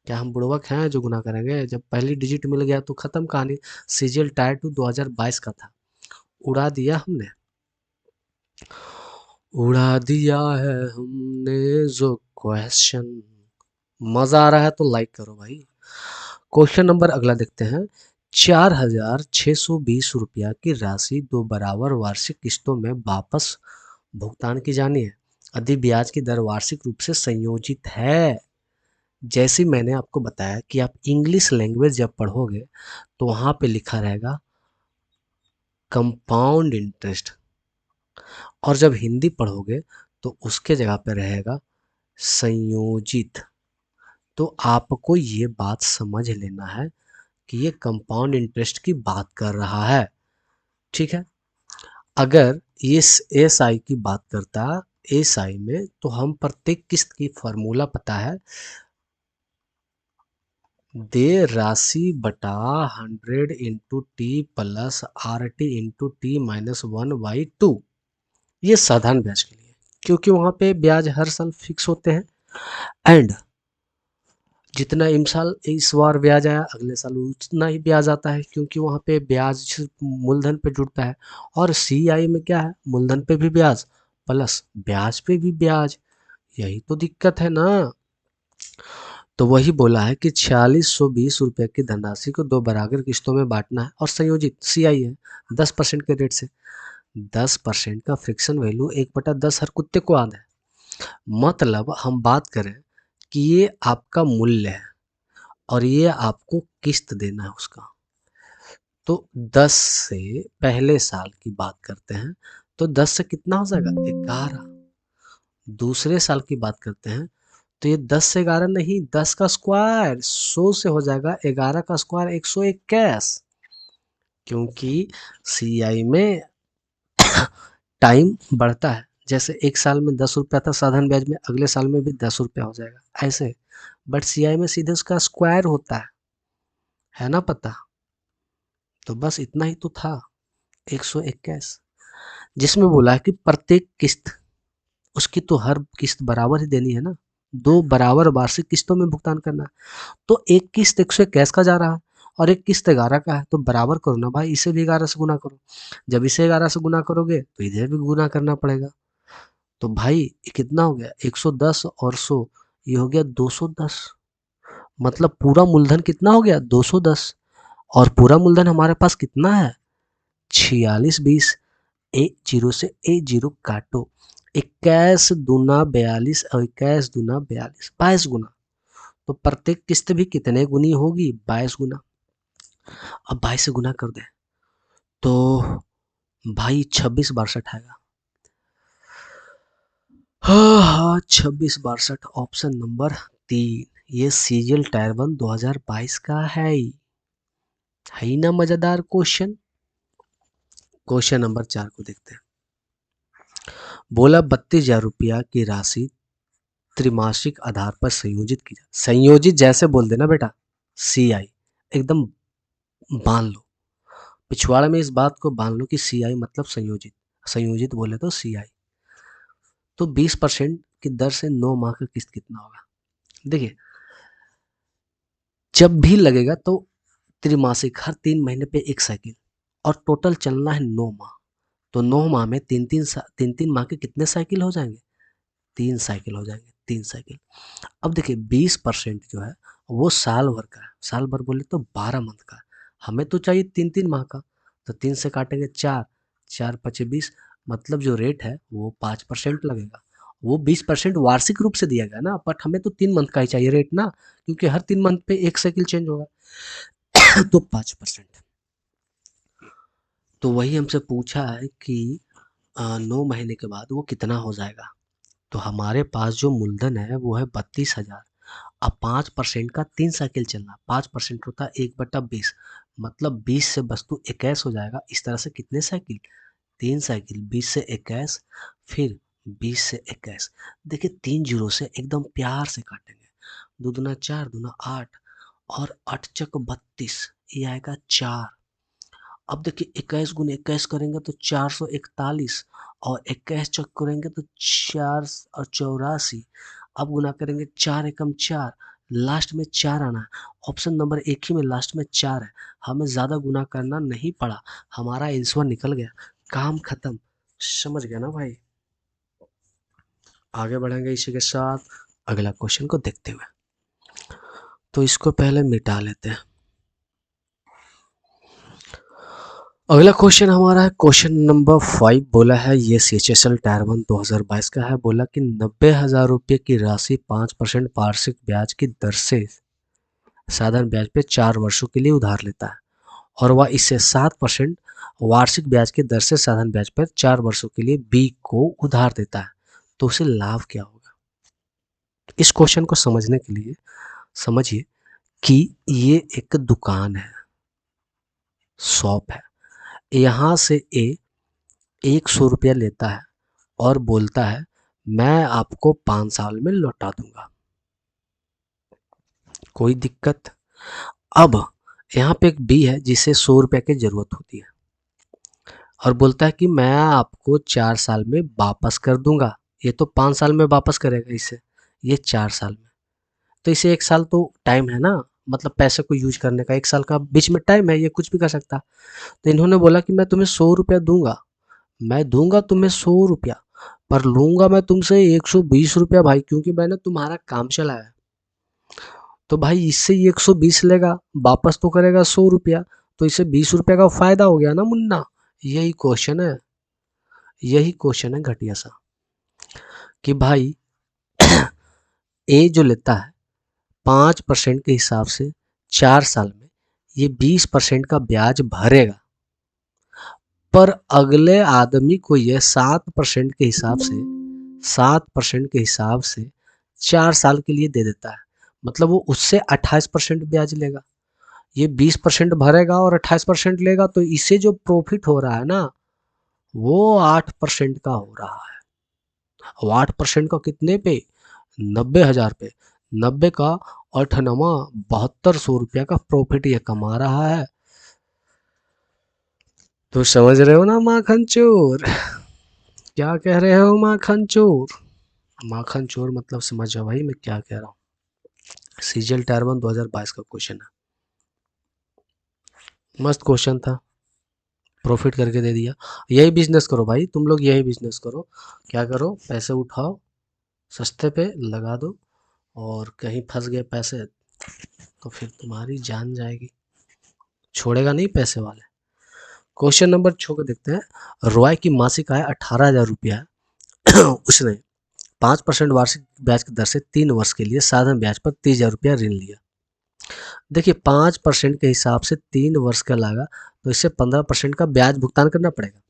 क्या? हम बुड़वक हैं जो गुना करेंगे? जब पहली डिजिट मिल गया तो खत्म कहानी। सीजीएल टायर 2 2022 का था, उड़ा दिया हमने, उड़ा दिया है हमने जो क्वेश्चन। मजा आ रहा है तो लाइक करो भाई। क्वेश्चन नंबर अगला देखते हैं। 4,620 रुपया की राशि 2 बराबर वार्षिक किस्तों में वापस भुगतान की जानी है। यदि ब्याज की दर वार्षिक रूप से संयोजित है, जैसे मैंने आपको बताया कि आप इंग्लिश लैंग्वेज जब पढ़ोगे तो वहाँ पे लिखा रहेगा कंपाउंड इंटरेस्ट, और जब हिंदी पढ़ोगे तो उसके जगह पे रहेगा संयोजित। तो आपको ये बात समझ लेना है कि ये कंपाउंड इंटरेस्ट की बात कर रहा है, ठीक है। अगर ये एस आई की बात करता, एस आई में तो हम प्रत्येक किस्त की फॉर्मूला पता है, दे राशि बटा 100 into T plus R T into T -1/2। ये साधारण ब्याज के लिए, क्योंकि वहाँ पे ब्याज हर साल फिक्स होते हैं, एंड जितना इस बार ब्याज आया अगले साल उतना ही ब्याज आता है, क्योंकि वहाँ पे ब्याज मूलधन पे जुड़ता है। और सी आई में क्या है? मूलधन पे भी ब्याज प्लस ब्याज पे भी ब्याज, यही तो दिक्कत है ना। तो वही बोला है कि 4620 रुपये की धनराशि को 2 बराबर किस्तों में बांटना है, और संयोजित सी आई है 10% के रेट से। 10% का फ्रिक्शन वैल्यू 1/10 हर कुत्ते को याद है। मतलब हम बात करें कि ये आपका मूल्य है और ये आपको किस्त देना है उसका। तो 10 से पहले साल की बात करते हैं तो 10 से कितना हो जाएगा? 11। दूसरे साल की बात करते हैं तो ये 10 से 11 नहीं, 10 का स्क्वायर 100 से हो जाएगा, 11 का स्क्वायर 121, क्योंकि सी आई में टाइम बढ़ता है। जैसे एक साल में 10 रुपया था साधारण ब्याज में, अगले साल में भी 10 रुपया हो जाएगा ऐसे, बट सी आई में सीधे उसका स्क्वायर होता है ना पता। तो बस इतना ही तो था, 121, जिसमें बोला है कि प्रत्येक किस्त, उसकी तो हर किस्त बराबर ही देनी है ना, 2 बराबर वार्षिक किस्तों में भुगतान करना है। तो एक किस्त 121 का जा रहा है और एक किस्त 11 का है, तो बराबर करो ना भाई, इसे भी 11 से गुना करो। जब इसे 11 से गुना करोगे तो इधर भी गुना करना पड़ेगा। तो भाई ये कितना हो गया? 110 और 100, ये हो गया 210। मतलब पूरा मूलधन कितना हो गया 210, और पूरा मूलधन हमारे पास कितना है 4620। एक जीरो से एक जीरो काटो, 21 दूना 42 और 21 दूना 42, 22 गुना। तो प्रत्येक किस्त भी कितने गुनी होगी 22 गुना। अब 22 से गुना कर दे तो भाई 2662 आएगा। हाँ हाँ 2662 ऑप्शन नंबर 3, ये सीरियल टायर 1 2022 का है ही ना मजेदार क्वेश्चन। क्वेश्चन नंबर 4 को देखते हैं। बोला 32,000 रुपया की राशि त्रिमासिक आधार पर संयोजित की जाए। संयोजित जैसे बोल देना बेटा, CI एकदम बांध लो, पिछवाड़े में इस बात को बांध लो कि CI मतलब संयोजित, संयोजित बोले तो CI। तो 20% की दर से 9 माह का किस्त कितना होगा। देखिए जब भी लगेगा तो त्रिमासिक, हर 3 महीने पे एक साइकिल, और टोटल चलना है 9 माह। तो 9 माह में तीन तीन माह के कितने साइकिल हो जाएंगे, 3 साइकिल हो जाएंगे, 3 साइकिल। अब देखिए 20% जो है वो साल भर का है, साल भर बोले तो 12 मंथ का है। हमें तो चाहिए 3 माह का, तो 3 से काटेंगे 4, 4 पचे 20, मतलब जो रेट है वो 5% लगेगा। वो 20% वार्षिक रूप से दिया गया ना, बट हमें तो 3 मंथ का ही चाहिए रेट ना, क्योंकि हर 3 मंथ पे एक साइकिल चेंज होगा। तो 5%। तो वही हमसे पूछा है कि 9 महीने के बाद वो कितना हो जाएगा। तो हमारे पास जो मूलधन है वो है 32,000। अब 5% का 3 साइकिल चलना, 5% होता है 1/20, मतलब 20 से वस्तु 21 हो जाएगा। इस तरह से कितने साइकिल, 3 साइकिल, 20 से 21, फिर 20 से 21। देखिए 3 जीरो से एकदम प्यार से काटेंगे, 2 दूना 4, दूना 8, और 8 चक 32, ये आएगा 4। अब देखिए 21 गुने 21 करेंगे तो 441, और 21 चक करेंगे तो 4 और 84। अब गुना करेंगे 4 एकम 4, लास्ट में 4 आना है। ऑप्शन नंबर 1 ही में लास्ट में 4 है, हमें ज़्यादा गुना करना नहीं पड़ा, हमारा आंसर निकल गया, काम खत्म। समझ गया ना भाई। आगे बढ़ेंगे इसी के साथ अगला क्वेश्चन को देखते हुए। तो इसको पहले मिटा लेते हैं। अगला क्वेश्चन हमारा है क्वेश्चन नंबर 5। बोला है ये CHSL टायर 1 2022 का है। बोला कि 90,000 रुपये की राशि 5% वार्षिक ब्याज की दर से साधारण ब्याज पे 4 वर्षों के लिए उधार लेता है, और वह इससे 7% वार्षिक ब्याज की दर से साधारण ब्याज पर 4 वर्षों के लिए B को उधार देता है। तो उसे लाभ क्या होगा। इस क्वेश्चन को समझने के लिए समझिए कि ये एक दुकान है, शॉप है। यहाँ से A 100 रुपया लेता है और बोलता है मैं आपको 5 साल में लौटा दूंगा, कोई दिक्कत। अब यहाँ पे एक बी है जिसे 100 रुपये की जरूरत होती है, और बोलता है कि मैं आपको 4 साल में वापस कर दूंगा। ये तो 5 साल में वापस करेगा इसे, ये 4 साल में। तो इसे 1 साल तो टाइम है ना, मतलब पैसे को यूज करने का 1 साल का बीच में टाइम है, ये कुछ भी कर सकता। तो इन्होंने बोला कि मैं तुम्हें 100 रुपया दूंगा, मैं दूंगा तुम्हें 100 रुपया, पर लूंगा मैं तुमसे 120 रुपया भाई, क्योंकि मैंने तुम्हारा काम चलाया। तो भाई इससे ये 120 लेगा, वापस तो करेगा 100 रुपया, तो इसे 20 रुपया का फायदा हो गया ना मुन्ना। यही क्वेश्चन है, यही क्वेश्चन है घटिया सा, कि भाई ए जो लेता है 5% के हिसाब से 4 साल में ये 20% का ब्याज भरेगा, पर अगले आदमी को ये 7% के हिसाब से 7% के हिसाब से 4 साल के लिए दे देता है, मतलब वो उससे 28% ब्याज लेगा। ये 20% भरेगा और 28% लेगा, तो इसे जो प्रॉफिट हो रहा है ना वो 8% का हो रहा है। और 8% का कितने पे, 90,000 पे, 90 का 8 7200 रुपया का प्रॉफिट ये कमा रहा है। तो समझ रहे हो ना माखन चोर, क्या कह रहे हो माखन चोर। माखन चोर मतलब समझ जाओ भाई मैं क्या कह रहा हूँ। सीजल टायर 2022 का क्वेश्चन है, मस्त क्वेश्चन था, प्रॉफिट करके दे दिया। यही बिजनेस करो भाई तुम लोग, यही बिजनेस करो। क्या करो, पैसे उठाओ, सस्ते पे लगा दो, और कहीं फंस गए पैसे तो फिर तुम्हारी जान जाएगी, छोड़ेगा नहीं पैसे वाले। क्वेश्चन नंबर 6 को देखते हैं। रॉय की मासिक आय 18,000 रुपया है। उसने 5% वार्षिक ब्याज की दर से 3 वर्ष के लिए साधारण ब्याज पर 30,000 रुपया ऋण लिया। देखिए 5% के हिसाब से 3 वर्ष का लगा, तो इससे 15% का ब्याज भुगतान करना पड़ेगा,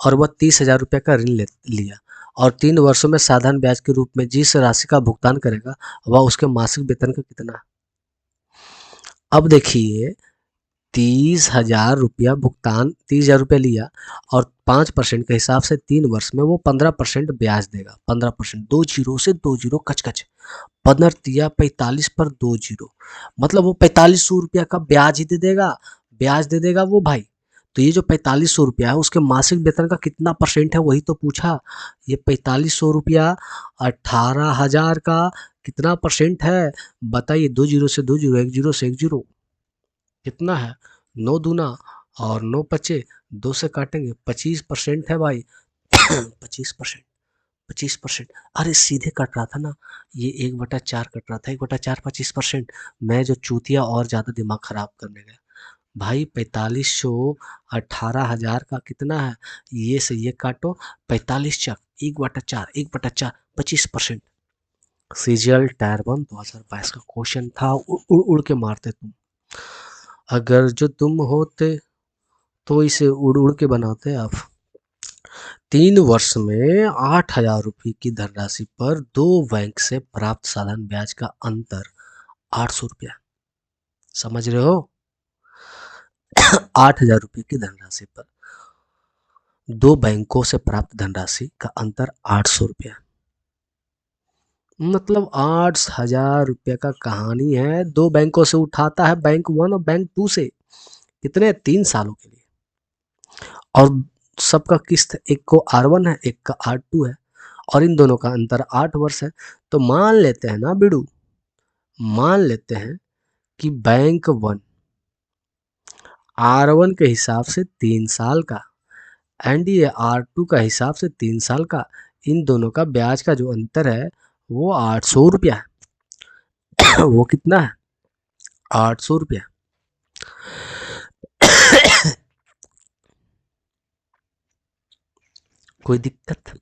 और वह 30,000 रुपया का ऋण लिया, और 3 वर्षों में साधारण ब्याज के रूप में जिस राशि का भुगतान करेगा वह उसके मासिक वेतन का कितना है। अब देखिए 30,000 रुपया भुगतान, 30,000 रुपया लिया, और 5% के हिसाब से 3 वर्ष में वो 15% ब्याज देगा। 15%, 2 जीरो से 2 जीरो कच कच, 15 45 पर 2 जीरो, मतलब वो 4500 रुपया का ब्याज ही दे देगा, ब्याज दे देगा वो भाई। तो ये जो 4500 रुपया है उसके मासिक वेतन का कितना परसेंट है वही तो पूछा। ये 4500 रुपया 18,000 का कितना परसेंट है बताइए। 2 जीरो से 2 जीरो, 1 जीरो से 1 जीरो, कितना है, 9 दूना और 9 पचे, 2 से काटेंगे, 25% है भाई। 25%, 25%, अरे सीधे कट रहा था ना, ये 1/4 कट रहा था, 1/4 25%। मैं जो चूतिया और ज़्यादा दिमाग खराब करने गया भाई। 4500 18,000 का कितना है, ये से ये काटो, 45 चक 1/4, 1/4 25%। सीजीएल टायर 1 2022 का क्वेश्चन था, उड़ उड़ उड़ के मारते तुम। अगर जो तुम होते तो इसे उड़ उड़ के बनाते आप। 3 वर्ष में 8,000 रुपये की धनराशि पर 2 बैंक से प्राप्त साधारण ब्याज का अंतर 800 रुपया। समझ रहे हो? 8,000 रुपये की धनराशि पर 2 बैंकों से प्राप्त धनराशि का अंतर 800 रुपया। मतलब 8,000 रुपये का कहानी है, 2 बैंकों से उठाता है, बैंक 1 और बैंक 2 से। कितने, 3 सालों के लिए। और सबका किस्त, एक को R1 है, एक का R2 है, और इन दोनों का अंतर 8 वर्ष है। तो मान लेते हैं ना बिड़ू, मान लेते हैं कि बैंक 1 R1 के हिसाब से 3 साल का, एंड ये R2 का हिसाब से 3 साल का, इन दोनों का ब्याज का जो अंतर है वो 800 रुपया है। वो कितना है, 800 रुपया। कोई दिक्कत?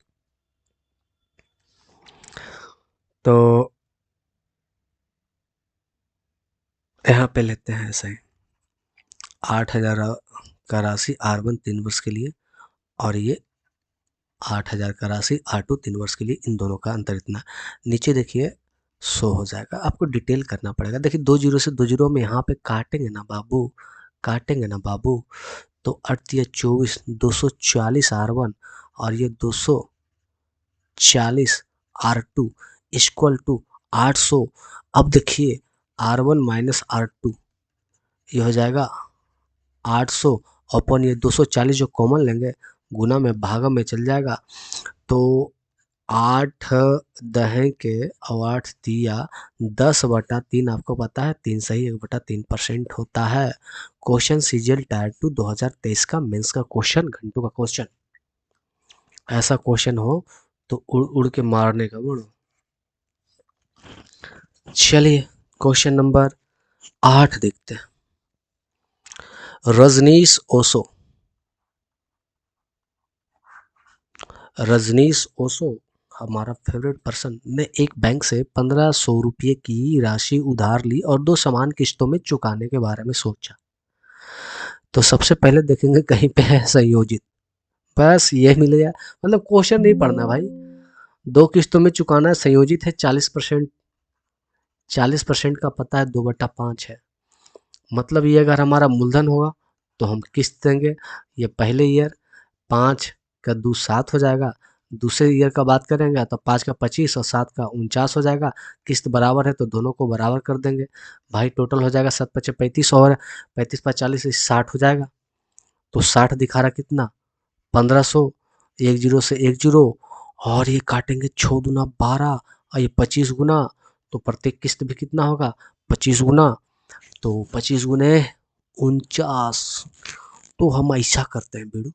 तो यहाँ पे लेते हैं ऐसे ही, 8,000 का राशि R1 3 वर्ष के लिए, और ये 8,000 का राशि R2 3 वर्ष के लिए, इन दोनों का अंतर इतना। नीचे देखिए 100 हो जाएगा, आपको डिटेल करना पड़ेगा। देखिए 2 जीरो से 2 जीरो में यहाँ पे काटेंगे ना बाबू, काटेंगे ना बाबू, तो 8 या 24, 240 R1 और ये 240 R2 इक्वल टू 800। अब देखिए R1 माइनस R2, ये हो जाएगा 800, अपन ये 240 जो कॉमन लेंगे, गुना में भागा में चल जाएगा। तो 8 दहें के और 8 दिया 10/3, आपको पता है 3 सही 1/3% होता है। क्वेश्चन सीजीएल टायर 2 2023 का मेंस का क्वेश्चन, घंटों का क्वेश्चन। ऐसा क्वेश्चन हो तो उड़ उड़ के मारने का बोलो। चलिए क्वेश्चन नंबर 8 देखते हैं। रजनीश ओसो, रजनीश ओसो हमारा फेवरेट पर्सन ने एक बैंक से 1,500 रुपये की राशि उधार ली और 2 समान किस्तों में चुकाने के बारे में सोचा। तो सबसे पहले देखेंगे कहीं पे है संयोजित, बस ये मिल गया। मतलब क्वेश्चन नहीं पढ़ना भाई, 2 किस्तों में चुकाना है, संयोजित है 40%, 40% का पता है 2/5 है। मतलब ये अगर हमारा मूलधन होगा तो हम किस्त देंगे। ये पहले ईयर 5 का 2 7 हो जाएगा, दूसरे ईयर का बात करेंगे तो 5 का 25 और 7 का 49 हो जाएगा। किस्त बराबर है तो दोनों को बराबर कर देंगे भाई, टोटल हो जाएगा 7 पचे 35 और 35 पर 40 60 हो जाएगा। तो 60 दिखा रहा कितना, 1500, 1 जीरो से 1 जीरो, और ये काटेंगे 6 दूना 12 और ये 25 गुना, तो प्रत्येक किस्त भी कितना होगा, 25 गुना, तो 25 गुने 49। तो हम ऐसा करते हैं बेड़ू,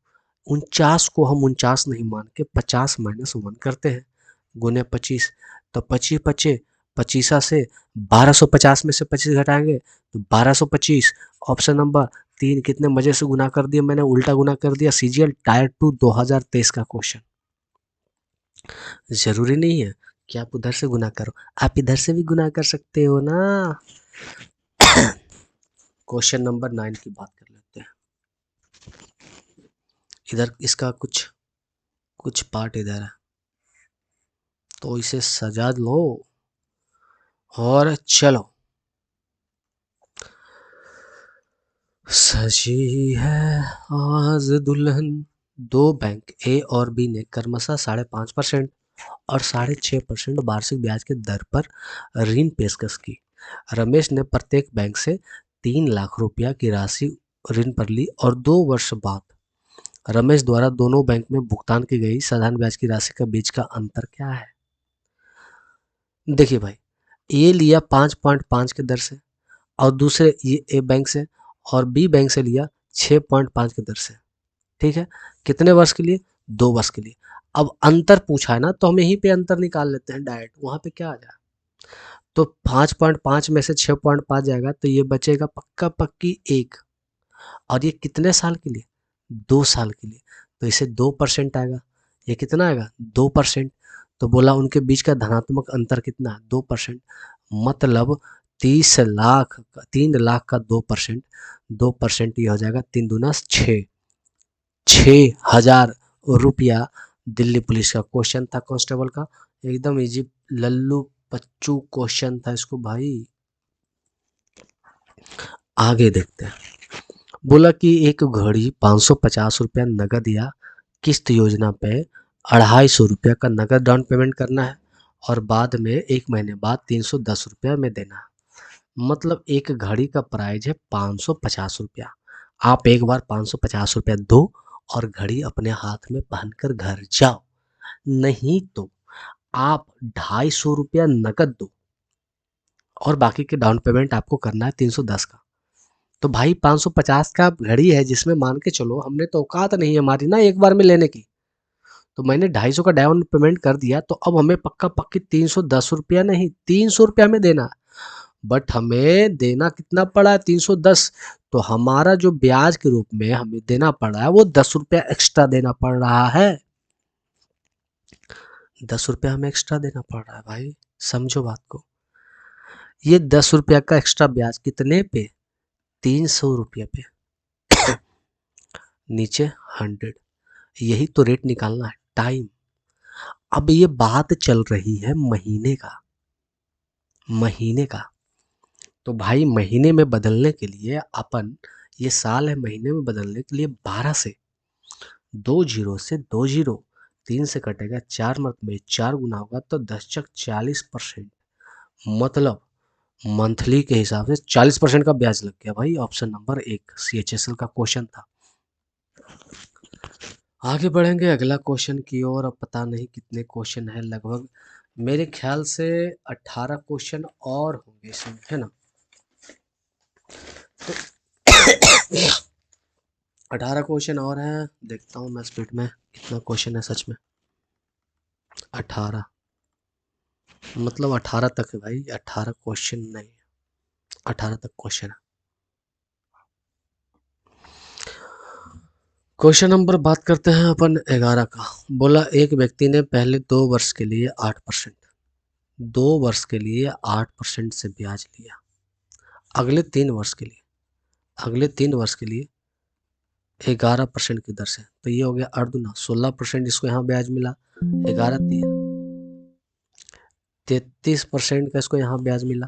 49 को हम 49 नहीं मान के 50 - 1 करते हैं, गुने 25, तो 25 पचे 25 से 1250 में से 25 घटाएंगे तो 1225। ऑप्शन नंबर 3 कितने मजे से गुना कर दिया मैंने, उल्टा गुना कर दिया। सीजीएल टायर 2 2023 का क्वेश्चन। जरूरी नहीं है कि आप उधर से गुना करो, आप इधर से भी गुना कर सकते हो ना। क्वेश्चन नंबर 9 की बात कर लेते हैं। इधर इसका कुछ कुछ पार्ट इधर है तो इसे सजा लो और चलो। सजी है आज दुल्हन। दो बैंक ए और बी ने क्रमशः 5.5% और 6.5% वार्षिक ब्याज के दर पर ऋण पेशकश की। रमेश ने प्रत्येक बैंक से 3 लाख रुपया की राशि ऋण पर ली और 2 वर्ष बाद रमेश द्वारा दोनों बैंक में भुगतान की गई साधारण ब्याज की राशि का बीच का अंतर क्या है? देखिए भाई, ये लिया 5.5 के दर से और दूसरे ये ए बैंक से और बी बैंक से लिया 6.5 के दर से। ठीक है, कितने वर्ष के लिए? 2 वर्ष के लिए। अब अंतर पूछा है ना तो हम यहीं पे अंतर निकाल लेते हैं डायरेक्ट, वहां पे क्या आ जाए तो 5.5 में से 6.5 जाएगा तो ये बचेगा पक्का पक्की 1। और ये कितने साल के लिए? 2 साल के लिए। तो इसे 2% आएगा। ये कितना आएगा? 2%। तो बोला उनके बीच का धनात्मक अंतर कितना है? 2%। मतलब 30 लाख 3 लाख का 2%, 2% ये हो जाएगा 3 दूना 6, 6,000 रुपया। दिल्ली पुलिस का क्वेश्चन था कांस्टेबल का, एकदम इजी लल्लू पच्चू क्वेश्चन था इसको भाई। आगे देखते हैं। बोला कि एक घड़ी 550 रुपया नगद या किस्त योजना पे 250 रुपया का नगद डाउन पेमेंट करना है और बाद में 1 महीने बाद 310 रुपया में देना है। मतलब एक घड़ी का प्राइस है 550 रुपया। आप एक बार 550 रुपया दो और घड़ी अपने हाथ में पहनकर घर जाओ, नहीं तो आप 250 रुपया नगद दो और बाकी के डाउन पेमेंट आपको करना है 310 का। तो भाई 550 का घड़ी है जिसमें मान के चलो हमने तो औकात नहीं है हमारी ना एक बार में लेने की, तो मैंने 250 का डाउन पेमेंट कर दिया तो अब हमें पक्का पक्की 310 रुपया नहीं 300 रुपया में देना है। बट हमें देना कितना पड़ा है? 310। तो हमारा जो ब्याज के रूप में हमें देना पड़ रहा है वो 10 रुपया एक्स्ट्रा देना पड़ रहा है। 10 रुपया हमें एक्स्ट्रा देना पड़ रहा है भाई, समझो बात को। ये 10 रुपया का एक्स्ट्रा ब्याज कितने पे? 300 रुपये पे। नीचे 100। यही तो रेट निकालना है, टाइम। अब ये बात चल रही है महीने का, महीने का। तो भाई महीने में बदलने के लिए अपन, ये साल है, महीने में बदलने के लिए 12 से 2 जीरो से 2 जीरो, 3 से कटेगा 4 मत में 4 गुना होगा तो 10 40%। मतलब मंथली के हिसाब से 40% का ब्याज लग गया भाई। ऑप्शन नंबर 1 CHSL का क्वेश्चन था। आगे बढ़ेंगे अगला क्वेश्चन की ओर। अब पता नहीं कितने क्वेश्चन है, लगभग मेरे ख्याल से 18 क्वेश्चन और होंगे इसमें, है ना? तो 18 क्वेश्चन और हैं, देखता हूँ मैं स्पीड में कितना क्वेश्चन है सच में। 18 मतलब 18 तक है भाई, 18 क्वेश्चन नहीं, 18 तक क्वेश्चन है। क्वेश्चन नंबर बात करते हैं अपन 11 का। बोला एक व्यक्ति ने पहले 2 वर्ष के लिए 8%, 2 वर्ष के लिए 8% से ब्याज लिया। अगले 3 वर्ष के लिए, अगले 3 वर्ष के लिए 11% की दर से। तो ये हो गया 8 दूना 16%, इसको यहाँ ब्याज मिला। 11 दिया 33% का इसको यहाँ ब्याज मिला।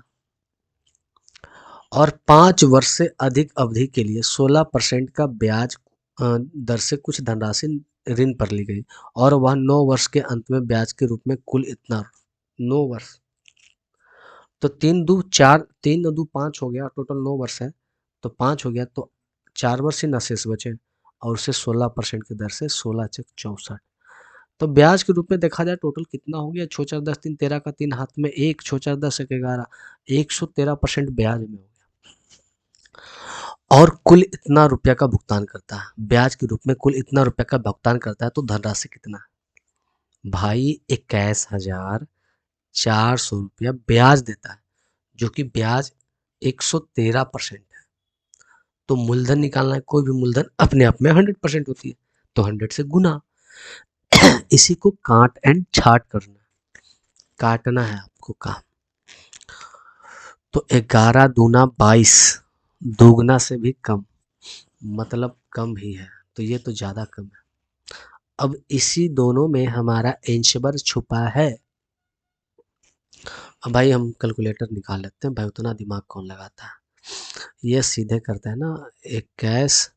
और 5 वर्ष से अधिक अवधि के लिए 16% का ब्याज दर से कुछ धनराशि ऋण पर ली गई और वह 9 वर्ष के अंत में ब्याज के रूप में कुल इतना 9 वर्ष। तो 3 दूना 4, 3 दूना 5 हो गया, टोटल 9 वर्ष है तो 5 हो गया, तो 4 वर्ष ही न शेष बचे और उसे 16% की दर से 16×6 = 64। तो ब्याज के रूप में देखा जाए टोटल कितना हो गया? 6×4 = 10, 3 13 का 3 हाथ में 1, 6×4 = 10, 11, 113% ब्याज में हो गया और कुल इतना रुपया का भुगतान करता है। ब्याज के रूप में कुल इतना रुपया का भुगतान करता है तो धनराशि कितना है भाई? 21,400 400 रुपया ब्याज देता है, जो कि ब्याज 113% है। तो मूलधन निकालना है, कोई भी मूलधन अपने आप में 100% होती है, तो 100 से गुना। इसी को काट एंड छाट करना है, काटना है आपको काम। तो 11 दूना 22, दोगुना से भी कम, मतलब कम ही है, तो ये तो ज़्यादा कम है। अब इसी दोनों में हमारा एंशबर छुपा है। अब भाई हम कैलकुलेटर निकाल लेते हैं, भाई उतना दिमाग कौन लगाता है। ये सीधे करते हैं ना, 21,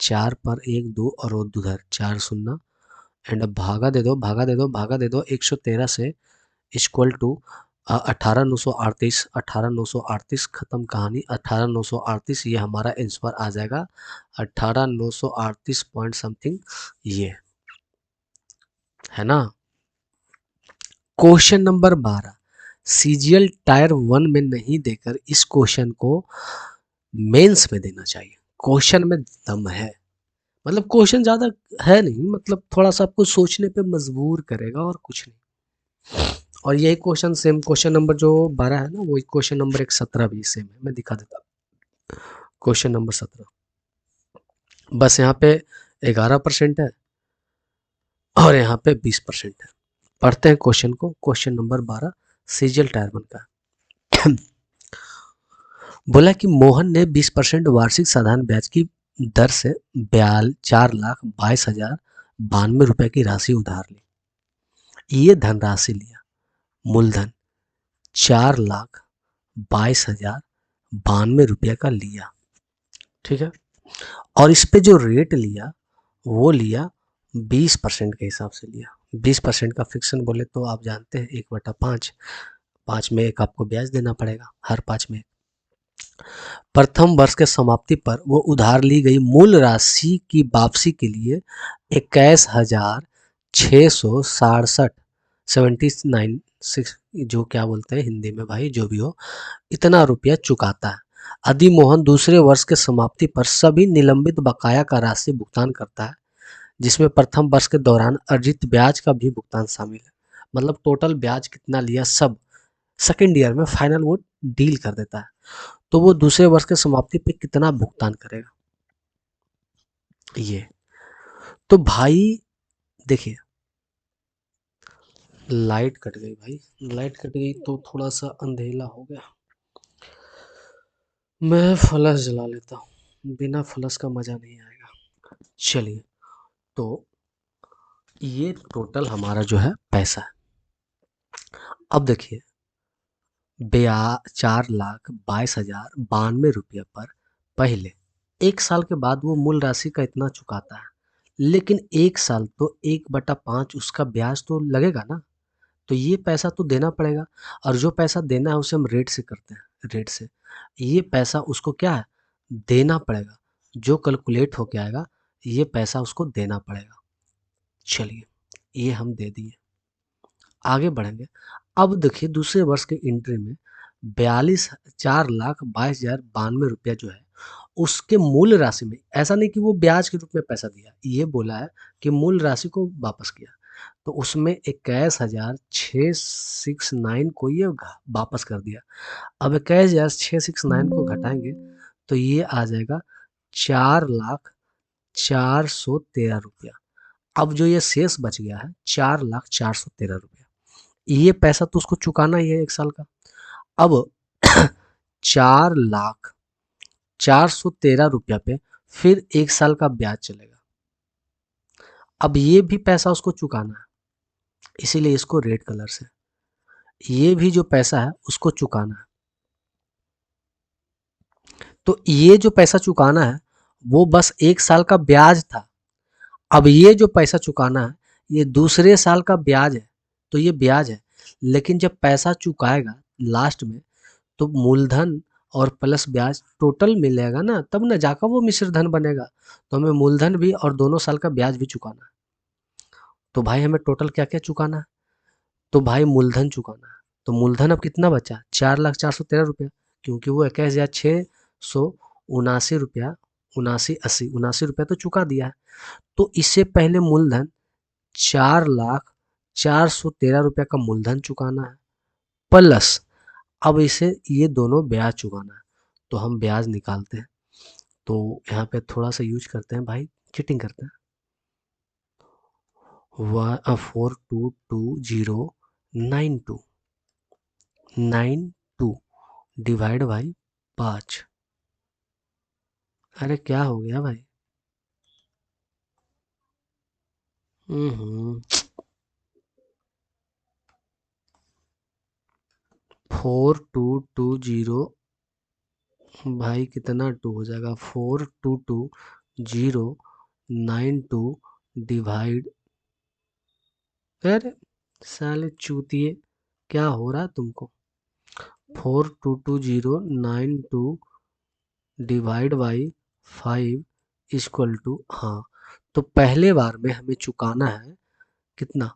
4 पर 1 2 और वो उधर 4 शून्य, एंड अब भागा दे दो, भागा दे दो, भागा दे दो 113 से, इक्वल टू 18,938, 18,938 खत्म कहानी। 18,938 ये हमारा आंसर आ जाएगा, 18,938 पॉइंट समथिंग, ये है ना। क्वेश्चन नंबर 12, सीजीएल टायर 1 में नहीं देकर इस क्वेश्चन को मेंस में देना चाहिए। क्वेश्चन में दम है, मतलब क्वेश्चन ज़्यादा है नहीं, मतलब थोड़ा सा आपको सोचने पे मजबूर करेगा और कुछ नहीं। और यही क्वेश्चन सेम क्वेश्चन नंबर जो 12 है ना, वही क्वेश्चन नंबर 17 भी सेम है, मैं दिखा देता हूँ। क्वेश्चन नंबर 17, बस यहाँ पे 11% है और यहाँ पे 20% है। पढ़ते हैं क्वेश्चन को, क्वेश्चन नंबर 12 सीजीएल टायर 1 का। बोला कि मोहन ने 20% वार्षिक साधारण ब्याज की दर से 4,22,092 रुपए की राशि उधार ली। ये धनराशि लिया, मूलधन 4,22,092 रुपये का लिया, ठीक है। और इस पे जो रेट लिया वो लिया 20% के हिसाब से लिया। 20% का फिक्सन बोले तो आप जानते हैं 1/5, 5 में 1 आपको ब्याज देना पड़ेगा, हर 5 में। प्रथम वर्ष के समाप्ति पर वो उधार ली गई मूल राशि की वापसी के लिए 21,667 79 6, जो क्या बोलते हैं हिंदी में भाई, जो भी हो, इतना रुपया चुकाता है। यदि मोहन दूसरे वर्ष के समाप्ति पर सभी निलंबित बकाया का राशि भुगतान करता है, जिसमें प्रथम वर्ष के दौरान अर्जित ब्याज का भी भुगतान शामिल है, मतलब टोटल ब्याज कितना लिया सब सेकेंड ईयर में फाइनल वो डील कर देता है, तो वो दूसरे वर्ष के समाप्ति पे कितना भुगतान करेगा ये। तो भाई देखिए, लाइट कट गई भाई, लाइट कट गई तो थोड़ा सा अंधेला हो गया। मैं फ्लैश जला लेता हूँ, बिना फ्लैश का मजा नहीं आएगा। चलिए, तो ये टोटल हमारा जो है पैसा है। अब देखिए, 4,22,092 रुपये पर पहले 1 साल के बाद वो मूल राशि का इतना चुकाता है, लेकिन 1 साल तो 1/5 उसका ब्याज तो लगेगा ना, तो ये पैसा तो देना पड़ेगा। और जो पैसा देना है उसे हम रेट से करते हैं, रेट से ये पैसा उसको क्या है, देना पड़ेगा। जो कैलकुलेट होके आएगा ये पैसा उसको देना पड़ेगा। चलिए, ये हम दे दिए, आगे बढ़ेंगे। अब देखिए दूसरे वर्ष के एंट्री में 4,22,092 रुपया जो है उसके मूल राशि में, ऐसा नहीं कि वो ब्याज के रूप में पैसा दिया, ये बोला है कि मूल राशि को वापस किया, तो उसमें 21,669 को ये वापस कर दिया। अब 21,669 को घटाएंगे तो ये आ जाएगा 4,04,13 रुपया। अब जो ये शेष बच गया है 4,04,13 रुपया, ये पैसा तो उसको चुकाना ही है 1 साल का। अब 4,04,13 रुपया पे फिर 1 साल का ब्याज चलेगा। अब ये भी पैसा उसको चुकाना है, इसीलिए इसको रेड कलर से, ये भी जो पैसा है उसको चुकाना है। तो ये जो पैसा चुकाना है वो बस 1 साल का ब्याज था। अब ये जो पैसा चुकाना है ये दूसरे साल का ब्याज है, तो ये ब्याज है, लेकिन जब पैसा चुकाएगा लास्ट में तो मूलधन और प्लस ब्याज टोटल मिलेगा ना, तब ना जाकर वो मिश्र धन बनेगा। तो हमें मूलधन भी और दोनों साल का ब्याज भी चुकाना है। तो भाई हमें टोटल क्या क्या चुकाना है, तो भाई मूलधन चुकाना है। तो मूलधन अब कितना बचा, 4,04,13 रुपया, क्योंकि वो 21,679 रुपया, 79 रुपया तो चुका दिया है। तो इससे पहले मूलधन 4,04,13 रुपया का मूलधन चुकाना है, प्लस अब इसे ये दोनों ब्याज चुकाना है, तो हम ब्याज निकालते हैं। तो यहाँ पे थोड़ा सा यूज करते हैं भाई, चीटिंग करते हैं। 422092 डिवाइड बाई 5। अरे क्या हो गया भाई? हम्म 4220 भाई कितना टू हो जाएगा? 422092 डिवाइड, अरे साले चूतिए, क्या हो रहा है तुमको? 422092 डिवाइड बाई 5 इक्वल टू, हाँ, तो पहले बार में हमें चुकाना है कितना?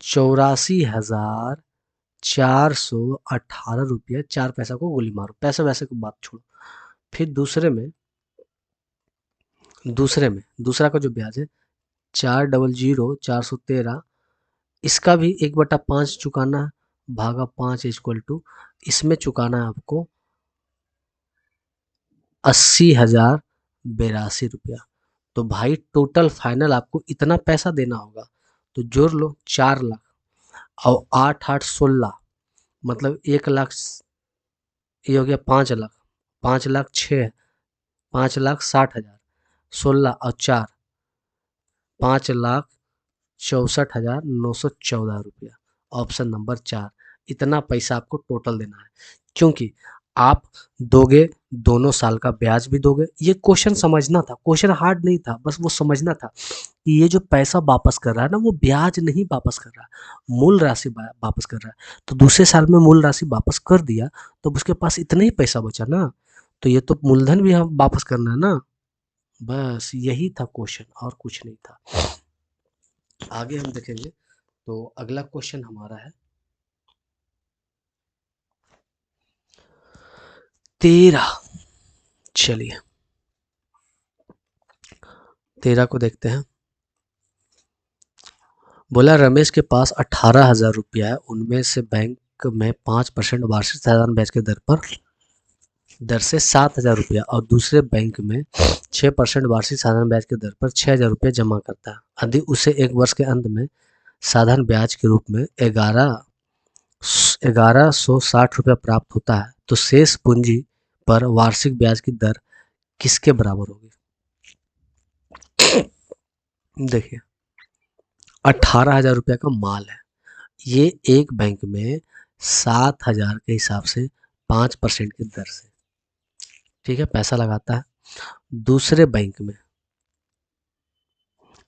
84,418 रुपया 4 पैसा को गोली मारो, पैसे वैसे को बात छोड़ो। फिर दूसरा का जो ब्याज है 400413, इसका भी 1/5 चुकाना है, भागा 5 इक्वल टू, इसमें चुकाना है आपको 80,082 रुपया। तो भाई टोटल फाइनल आपको इतना पैसा देना होगा, तो जोड़ लो 4 लाख और 8 8 16, मतलब 1 लाख, ये हो गया 5 लाख, 5 लाख 6, 5,60,000, 16 और 4, 5,64,914 रुपया। ऑप्शन नंबर 4, इतना पैसा आपको टोटल देना है, क्योंकि आप दोगे, दोनों साल का ब्याज भी दोगे। ये क्वेश्चन समझना था, क्वेश्चन हार्ड नहीं था, बस वो समझना था कि ये जो पैसा वापस कर रहा है ना, वो ब्याज नहीं वापस कर रहा है, मूल राशि वापस कर रहा है। तो दूसरे साल में मूल राशि वापस कर दिया, तो उसके पास इतना ही पैसा बचा ना, तो ये तो मूलधन भी हम वापस करना है ना। बस यही था क्वेश्चन, और कुछ नहीं था। आगे हम देखेंगे, तो अगला क्वेश्चन हमारा है 13। चलिए 13 को देखते हैं। बोला रमेश के पास 18,000 रुपया है, उनमें से बैंक में 5% वार्षिक साधारण ब्याज के दर से 7,000 रुपया और दूसरे बैंक में 6% वार्षिक साधारण ब्याज की दर पर 6,000 रुपया जमा करता है। यदि उसे एक वर्ष के अंत में साधारण ब्याज के रूप में 1160 रुपया प्राप्त होता है, तो शेष पूंजी पर वार्षिक ब्याज की दर किसके बराबर होगी? देखिए 18,000 रुपया का माल है, ये एक बैंक में 7,000 के हिसाब से 5% की दर से, ठीक है, पैसा लगाता है। दूसरे बैंक में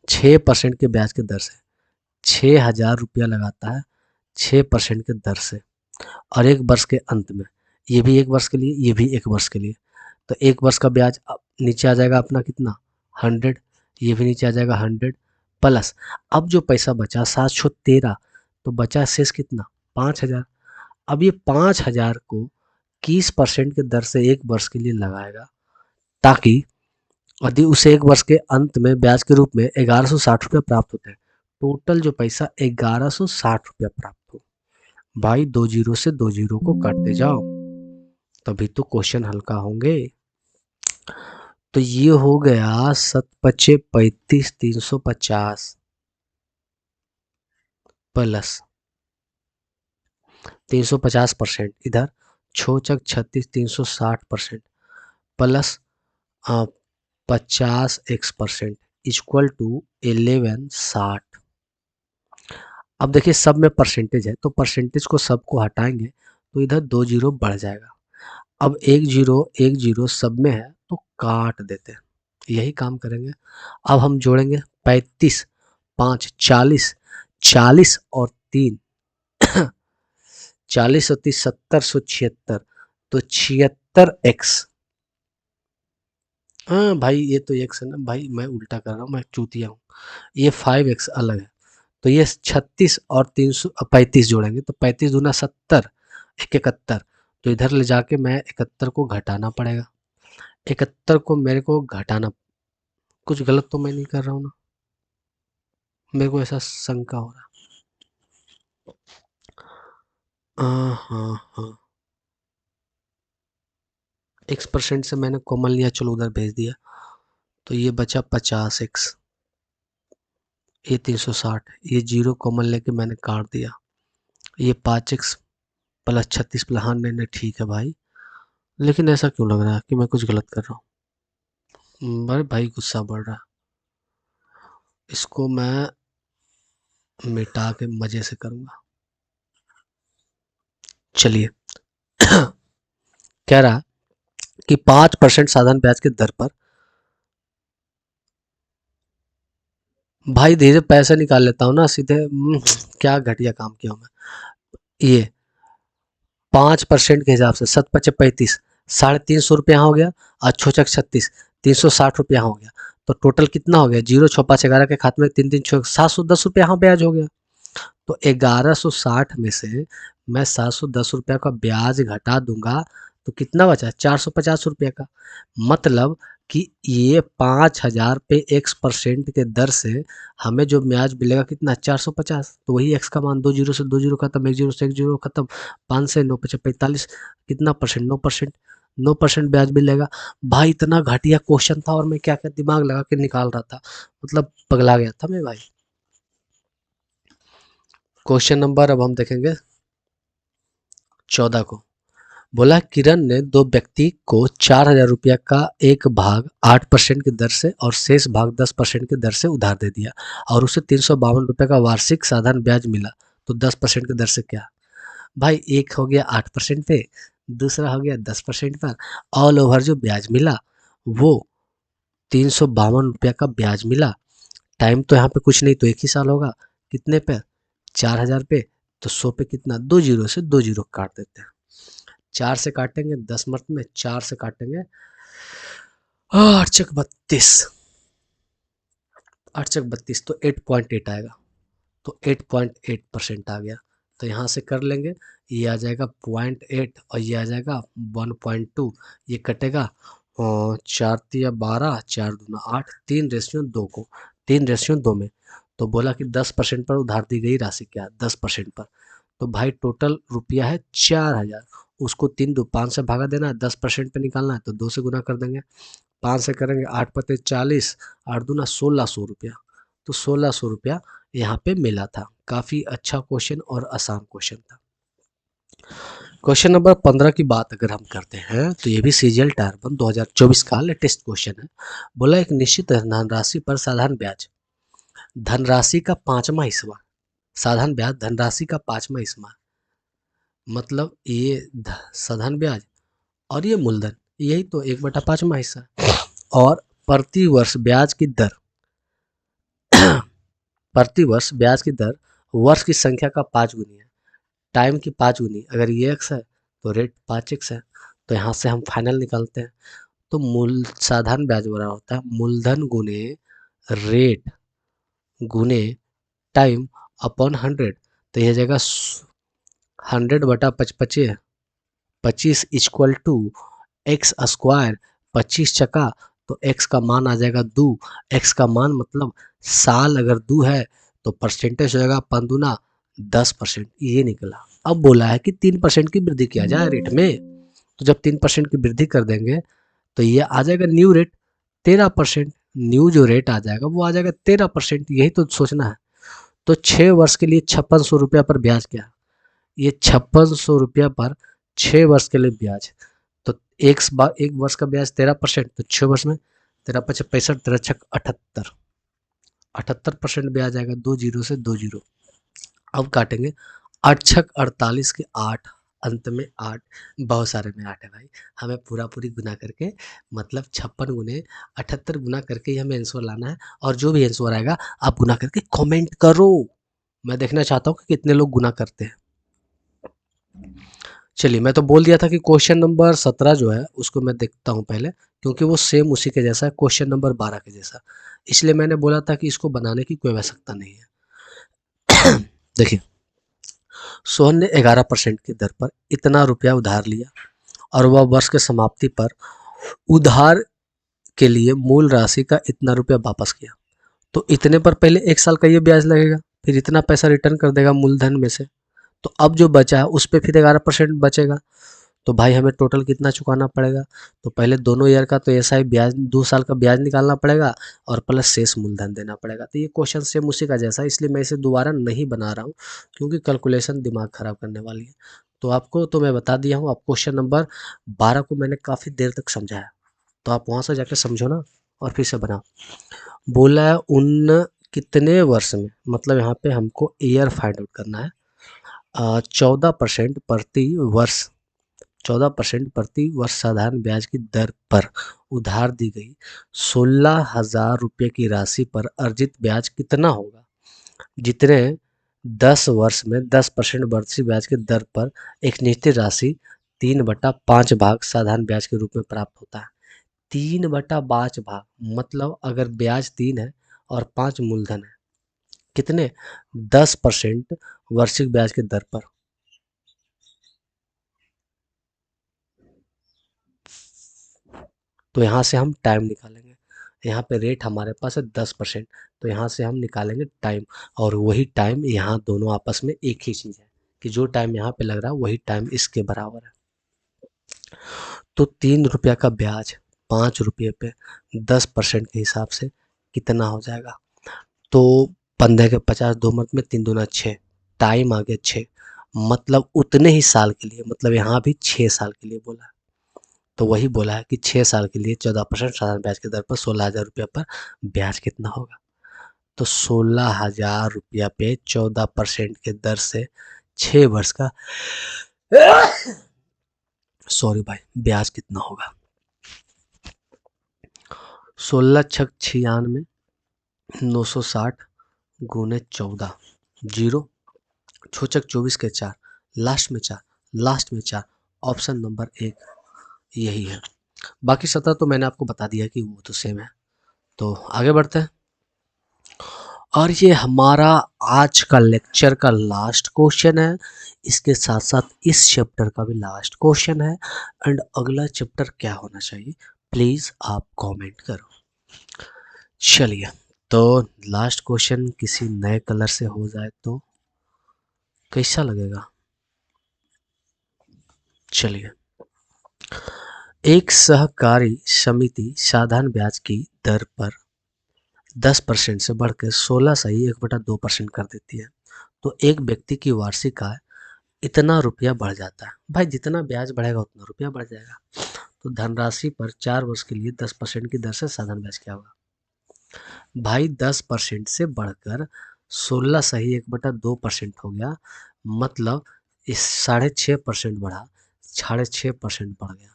6% के ब्याज की दर से 6,000 रुपया लगाता है, 6% के दर से, और एक वर्ष के अंत में, ये भी एक वर्ष के लिए, ये भी एक वर्ष के लिए, तो एक वर्ष का ब्याज नीचे आ जाएगा अपना कितना? 100, ये भी नीचे आ जाएगा 100, प्लस अब जो पैसा बचा 713, तो बचा शेष कितना? 5,000। अब ये 5,000 को 21% के दर से एक वर्ष के लिए लगाएगा, ताकि यदि उसे एक वर्ष के अंत में ब्याज के रूप में 1,160 रुपया प्राप्त होते हैं, टोटल जो पैसा 1,160 रुपया प्राप्त हो। भाई दो जीरो से दो जीरो को काटते जाओ, तभी तो क्वेश्चन हल्का होंगे। तो ये हो गया 7 × 5 = 35, 350, प्लस 350% इधर, 6 × 36 360%, प्लस 50x% इक्वल टू 1160। अब देखिए सब में परसेंटेज है, तो परसेंटेज को सबको हटाएंगे तो इधर 2 जीरो बढ़ जाएगा। अब एक जीरो सब में है, तो काट देते हैं, यही काम करेंगे। अब हम जोड़ेंगे 35, 5 40, 40 और 3 40 और 30 70, 176, तो 76x। हाँ भाई ये तो एक्स है ना भाई, मैं उल्टा कर रहा हूँ, मैं चूतिया हूँ। ये 5x अलग है, तो ये 36 और 335 जोड़ेंगे तो 35 दूना 70, 71, तो इधर ले जाके मैं 71 को घटाना पड़ेगा। 71 को मेरे को घटाना, कुछ गलत तो मैं नहीं कर रहा हूँ ना? मेरे को ऐसा शंका हो रहा है। हाँ हाँ, x% से मैंने कॉमन लिया, चलो उधर भेज दिया, तो ये बचा 50x, ये 360, ये जीरो कॉमन लेके मैंने काट दिया, ये 5x प्लस 36 प्लस, हाँ नहीं नहीं ठीक है भाई, लेकिन ऐसा क्यों लग रहा है कि मैं कुछ गलत कर रहा हूँ? अरे भाई गुस्सा बढ़ रहा है, इसको मैं मिटा के मजे से करूँगा। चलिए कह रहा कि 5% साधारण ब्याज की दर पर, भाई धीरे पैसे निकाल लेता हूँ ना सीधे, क्या घटिया काम किया हूँ मैं। ये 5% के हिसाब से 7×5 = 35, 350 रुपया हो गया, और 6×6 = 36, 360 रुपया हो गया, तो टोटल कितना हो गया, 0 6 5 11 के खाते में 3 3 6 710 रुपया यहाँ ब्याज हो गया। तो 1160 में से मैं 710 रुपया का ब्याज घटा दूंगा, तो कितना बचा, 450 रुपया का। मतलब कि ये 5,000 पे x% के दर से हमें जो ब्याज मिलेगा कितना, 450, तो वही x का मान, 2 जीरो से 2 जीरो खत्म, 1 जीरो से 1 जीरो खत्म, 5 से 9 × 45, कितना परसेंट, 9%, 9% ब्याज मिलेगा। भाई इतना घटिया क्वेश्चन था और मैं क्या क्या दिमाग लगा के निकाल रहा था, मतलब पगला गया था मैं भाई। क्वेश्चन नंबर अब हम देखेंगे 14 को। बोला किरण ने दो व्यक्ति को 4,000 रुपया का एक भाग 8% की दर से और शेष भाग 10% की दर से उधार दे दिया, और उसे 352 रुपये का वार्षिक साधारण ब्याज मिला, तो 10% की दर से क्या। भाई एक हो गया 8% पे, दूसरा हो गया 10% पर, ऑल ओवर जो ब्याज मिला वो 352 रुपया का ब्याज मिला। टाइम तो यहाँ पे कुछ नहीं, तो एक ही साल होगा, कितने पे, 4,000 पे, तो 100 पे कितना, 2 जीरो से 2 जीरो काट देते हैं, 4 से काटेंगे 10 मर्त में, 4 से काटेंगे 8×32, 8×32, तो 8.8 आएगा, तो 8.8% आ गया। तो यहाँ से कर लेंगे, ये आ जाएगा 0.8 और ये आ जाएगा 1.2, ये कटेगा, और 4×3 = 12, 4×2 = 8, 3:2 को, 3:2 में, तो बोला कि 10% पर उधार दी गई राशि क्या, 10% पर, तो भाई टोटल रुपया है 4,000, उसको 3×2 = 5 से भागा देना है, 10% पे निकालना है तो 2 से गुना कर देंगे, 5 से करेंगे 8×5 = 40, 8×2 = 1,600 रुपया, तो 1,600 रुपया यहाँ पे मिला था। काफ़ी अच्छा क्वेश्चन और आसान क्वेश्चन था। क्वेश्चन नंबर 15 की बात अगर हम करते हैं, तो ये भी सीजीएल टायर 1 2024 का लेटेस्ट क्वेश्चन है। बोला एक निश्चित धनराशि पर साधारण ब्याज, धनराशि का 5वां हिस्सा, साधारण ब्याज धनराशि का 5वां हिस्सा, मतलब ये साधारण ब्याज और ये मूलधन, यही तो 1/5वां हिस्सा, और प्रति वर्ष ब्याज की दर, प्रति वर्ष ब्याज की दर वर्ष की संख्या का 5 गुनी है, टाइम की 5 गुनी, अगर ये x है तो रेट 5x है, तो यहाँ से हम फाइनल निकालते हैं, तो मूल साधारण ब्याज बराबर होता है मूलधन गुने रेट गुने टाइम अपॉन 100, तो यह जाएगा 100/55, 25 = x², 25 चका, तो x का मान आ जाएगा 2, x का मान मतलब साल अगर 2 है तो परसेंटेज हो जाएगा 5×2 = 10%, ये निकला। अब बोला है कि 3% की वृद्धि किया जाए रेट में, तो जब 3% की वृद्धि कर देंगे तो ये आ जाएगा न्यू रेट 13%, न्यू जो रेट आ जाएगा वो आ जाएगा 13%, यही तो सोचना है। तो 6 वर्ष के लिए 5600 रुपया पर ब्याज क्या, ये 5600 रुपया पर 6 वर्ष के लिए ब्याज, तो एक वर्ष का ब्याज 13%, तो 6 वर्ष में 13×5 = 65, 13×6 = 78, 78% ब्याज आएगा, 2 जीरो से 2 जीरो। अब काटेंगे 8×6 = 48 के 8, अंत में 8, बहुत सारे में 8 है भाई, हमें पूरा पूरी गुना करके, मतलब 56 गुने 78 गुना करके ही हमें आंसर लाना है, और जो भी आंसर आएगा आप गुना करके कमेंट करो, मैं देखना चाहता हूँ कि कितने लोग गुना करते हैं। चलिए मैं तो बोल दिया था कि क्वेश्चन नंबर 17 जो है उसको मैं देखता हूँ पहले, क्योंकि वो सेम उसी के जैसा है, क्वेश्चन नंबर 12 के जैसा, इसलिए मैंने बोला था कि इसको बनाने की कोई आवश्यकता नहीं है। देखिए, सोहन ने 11% की दर पर इतना रुपया उधार लिया, और वह वर्ष के समाप्ति पर उधार के लिए मूल राशि का इतना रुपया वापस किया, तो इतने पर पहले 1 साल का ये ब्याज लगेगा, फिर इतना पैसा रिटर्न कर देगा मूलधन में से, तो अब जो बचा है उस पे फिर 11% बचेगा। तो भाई हमें टोटल कितना चुकाना पड़ेगा? तो पहले दोनों ईयर का तो ऐसा ही ब्याज 2 साल का ब्याज निकालना पड़ेगा और प्लस शेष मूलधन देना पड़ेगा। तो ये क्वेश्चन सेम उसी का जैसा है, इसलिए मैं इसे दोबारा नहीं बना रहा हूँ क्योंकि कैलकुलेशन दिमाग खराब करने वाली है। तो आपको तो मैं बता दिया हूँ। अब क्वेश्चन नंबर 12 को मैंने काफ़ी देर तक समझाया, तो आप वहाँ से जाकर समझो ना और फिर से बनाओ। बोला है उन कितने वर्ष में, मतलब यहाँ पे हमको ईयर फाइंड आउट करना है। 14% प्रति वर्ष, 14% प्रति वर्ष साधारण ब्याज की दर पर उधार दी गई 16,000 रुपये की राशि पर अर्जित ब्याज कितना होगा, जितने 10 वर्ष में 10% वर्षीय ब्याज की दर पर एक निश्चित राशि 3/5 भाग साधारण ब्याज के रूप में प्राप्त होता है। 3/5 भाग मतलब अगर ब्याज 3 है और 5 मूलधन है, कितने? 10% वार्षिक ब्याज की दर पर। तो यहाँ से हम टाइम निकालेंगे। यहाँ पे रेट हमारे पास है 10%, तो यहाँ से हम निकालेंगे टाइम, और वही टाइम यहाँ दोनों आपस में एक ही चीज़ है कि जो टाइम यहाँ पे लग रहा है वही टाइम इसके बराबर है। तो 3 रुपया का ब्याज 5 रुपये पे 10% के हिसाब से कितना हो जाएगा? तो 15 के 50, 2 मत में 3 दूना 6, टाइम आ गया 6, मतलब उतने ही साल के लिए, मतलब यहाँ भी 6 साल के लिए बोला है। तो वही बोला है कि 6 साल के लिए 14% साधारण ब्याज की दर पर 16,000 रुपया पर ब्याज कितना होगा? तो 16,000 रुपया पे 14% के दर से 6 वर्ष का सॉरी भाई ब्याज कितना होगा? 16 छक 96, 960 गुने 14, जीरो, छोचक 24 के 4, लास्ट में 4, लास्ट में 4, ऑप्शन नंबर 1 यही है। बाकी सतह तो मैंने आपको बता दिया कि वो तो सेम है। तो आगे बढ़ते हैं, और ये हमारा आज का लेक्चर का लास्ट क्वेश्चन है। इसके साथ साथ इस चैप्टर का भी लास्ट क्वेश्चन है। एंड अगला चैप्टर क्या होना चाहिए प्लीज़ आप कमेंट करो। चलिए, तो लास्ट क्वेश्चन किसी नए कलर से हो जाए तो कैसा लगेगा? चलिए, एक सहकारी समिति साधारण ब्याज की दर पर 10% से बढ़कर 16 सही 1/2% कर देती है, तो एक व्यक्ति की वार्षिक आय इतना रुपया बढ़ जाता है। भाई जितना ब्याज बढ़ेगा उतना रुपया बढ़ जाएगा। तो धनराशि पर 4 वर्ष के लिए 10% की दर से साधारण ब्याज क्या होगा? भाई 10% से बढ़कर 16 सही 1/2% हो गया, मतलब इस 6.5% बढ़ा, 6.5% बढ़ गया,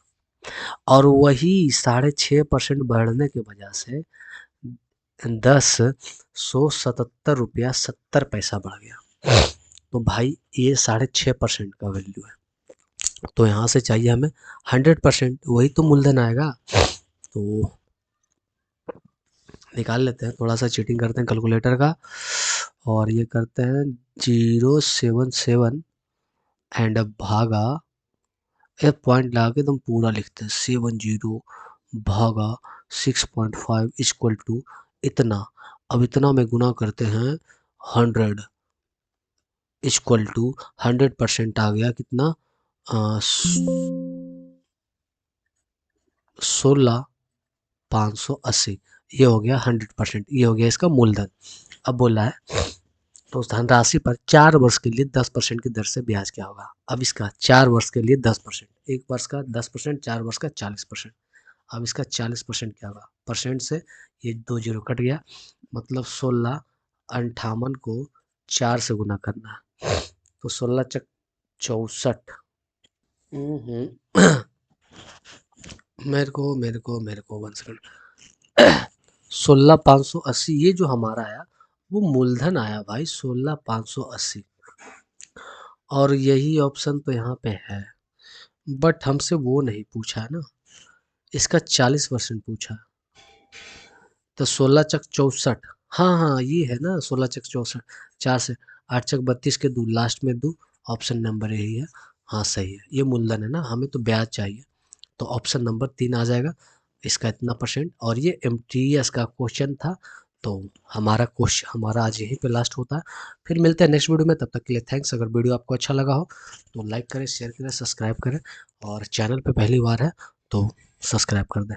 और वही 6.5% बढ़ने की वजह से 10,177 रुपया 70 पैसा बढ़ गया। तो भाई ये 6.5% का वैल्यू है। तो यहाँ से चाहिए हमें 100%, वही तो मूलधन आएगा। तो निकाल लेते हैं, थोड़ा सा चीटिंग करते हैं कैलकुलेटर का, और ये करते हैं 077 एंड भागा, एक पॉइंट लगा के तुम पूरा लिखते हैं 70 भागा 6.5 इक्वल टू इतना। अब इतना में गुना करते हैं 100 इक्वल टू 100% आ गया कितना? 16,580। ये हो गया 100%, ये हो गया इसका मूलधन। अब बोला है तो उस धनराशि पर 4 वर्ष के लिए 10% की दर से ब्याज क्या होगा? अब इसका 4 वर्ष के लिए 10%, एक वर्ष का 10%, 4 वर्ष का 40%। अब इसका 40% क्या होगा? परसेंट से ये 2 जीरो कट गया, मतलब 1658 को 4 से गुना करना है, तो 16 चक 64। मेरे को 1 सेकंड। 16,580 ये जो हमारा आया वो मूलधन आया भाई 16,580, और यही ऑप्शन तो यहाँ पे है, बट हमसे वो नहीं पूछा है ना, इसका 40% पूछा है। तो 16 चक 64, हाँ हाँ ये है ना 16 चक 64, 4 से 8 चक 32 के 2 लास्ट में 2, ऑप्शन नंबर यही है। हाँ सही है, ये मूलधन है ना, हमें तो ब्याज चाहिए, तो ऑप्शन नंबर 3 आ जाएगा। इसका इतना परसेंट, और ये एमटीएस का क्वेश्चन था, तो हमारा आज यहीं पे लास्ट होता है। फिर मिलते हैं नेक्स्ट वीडियो में, तब तक के लिए थैंक्स। अगर वीडियो आपको अच्छा लगा हो तो लाइक करें, शेयर करें, सब्सक्राइब करें, और चैनल पे पहली बार है तो सब्सक्राइब कर दें।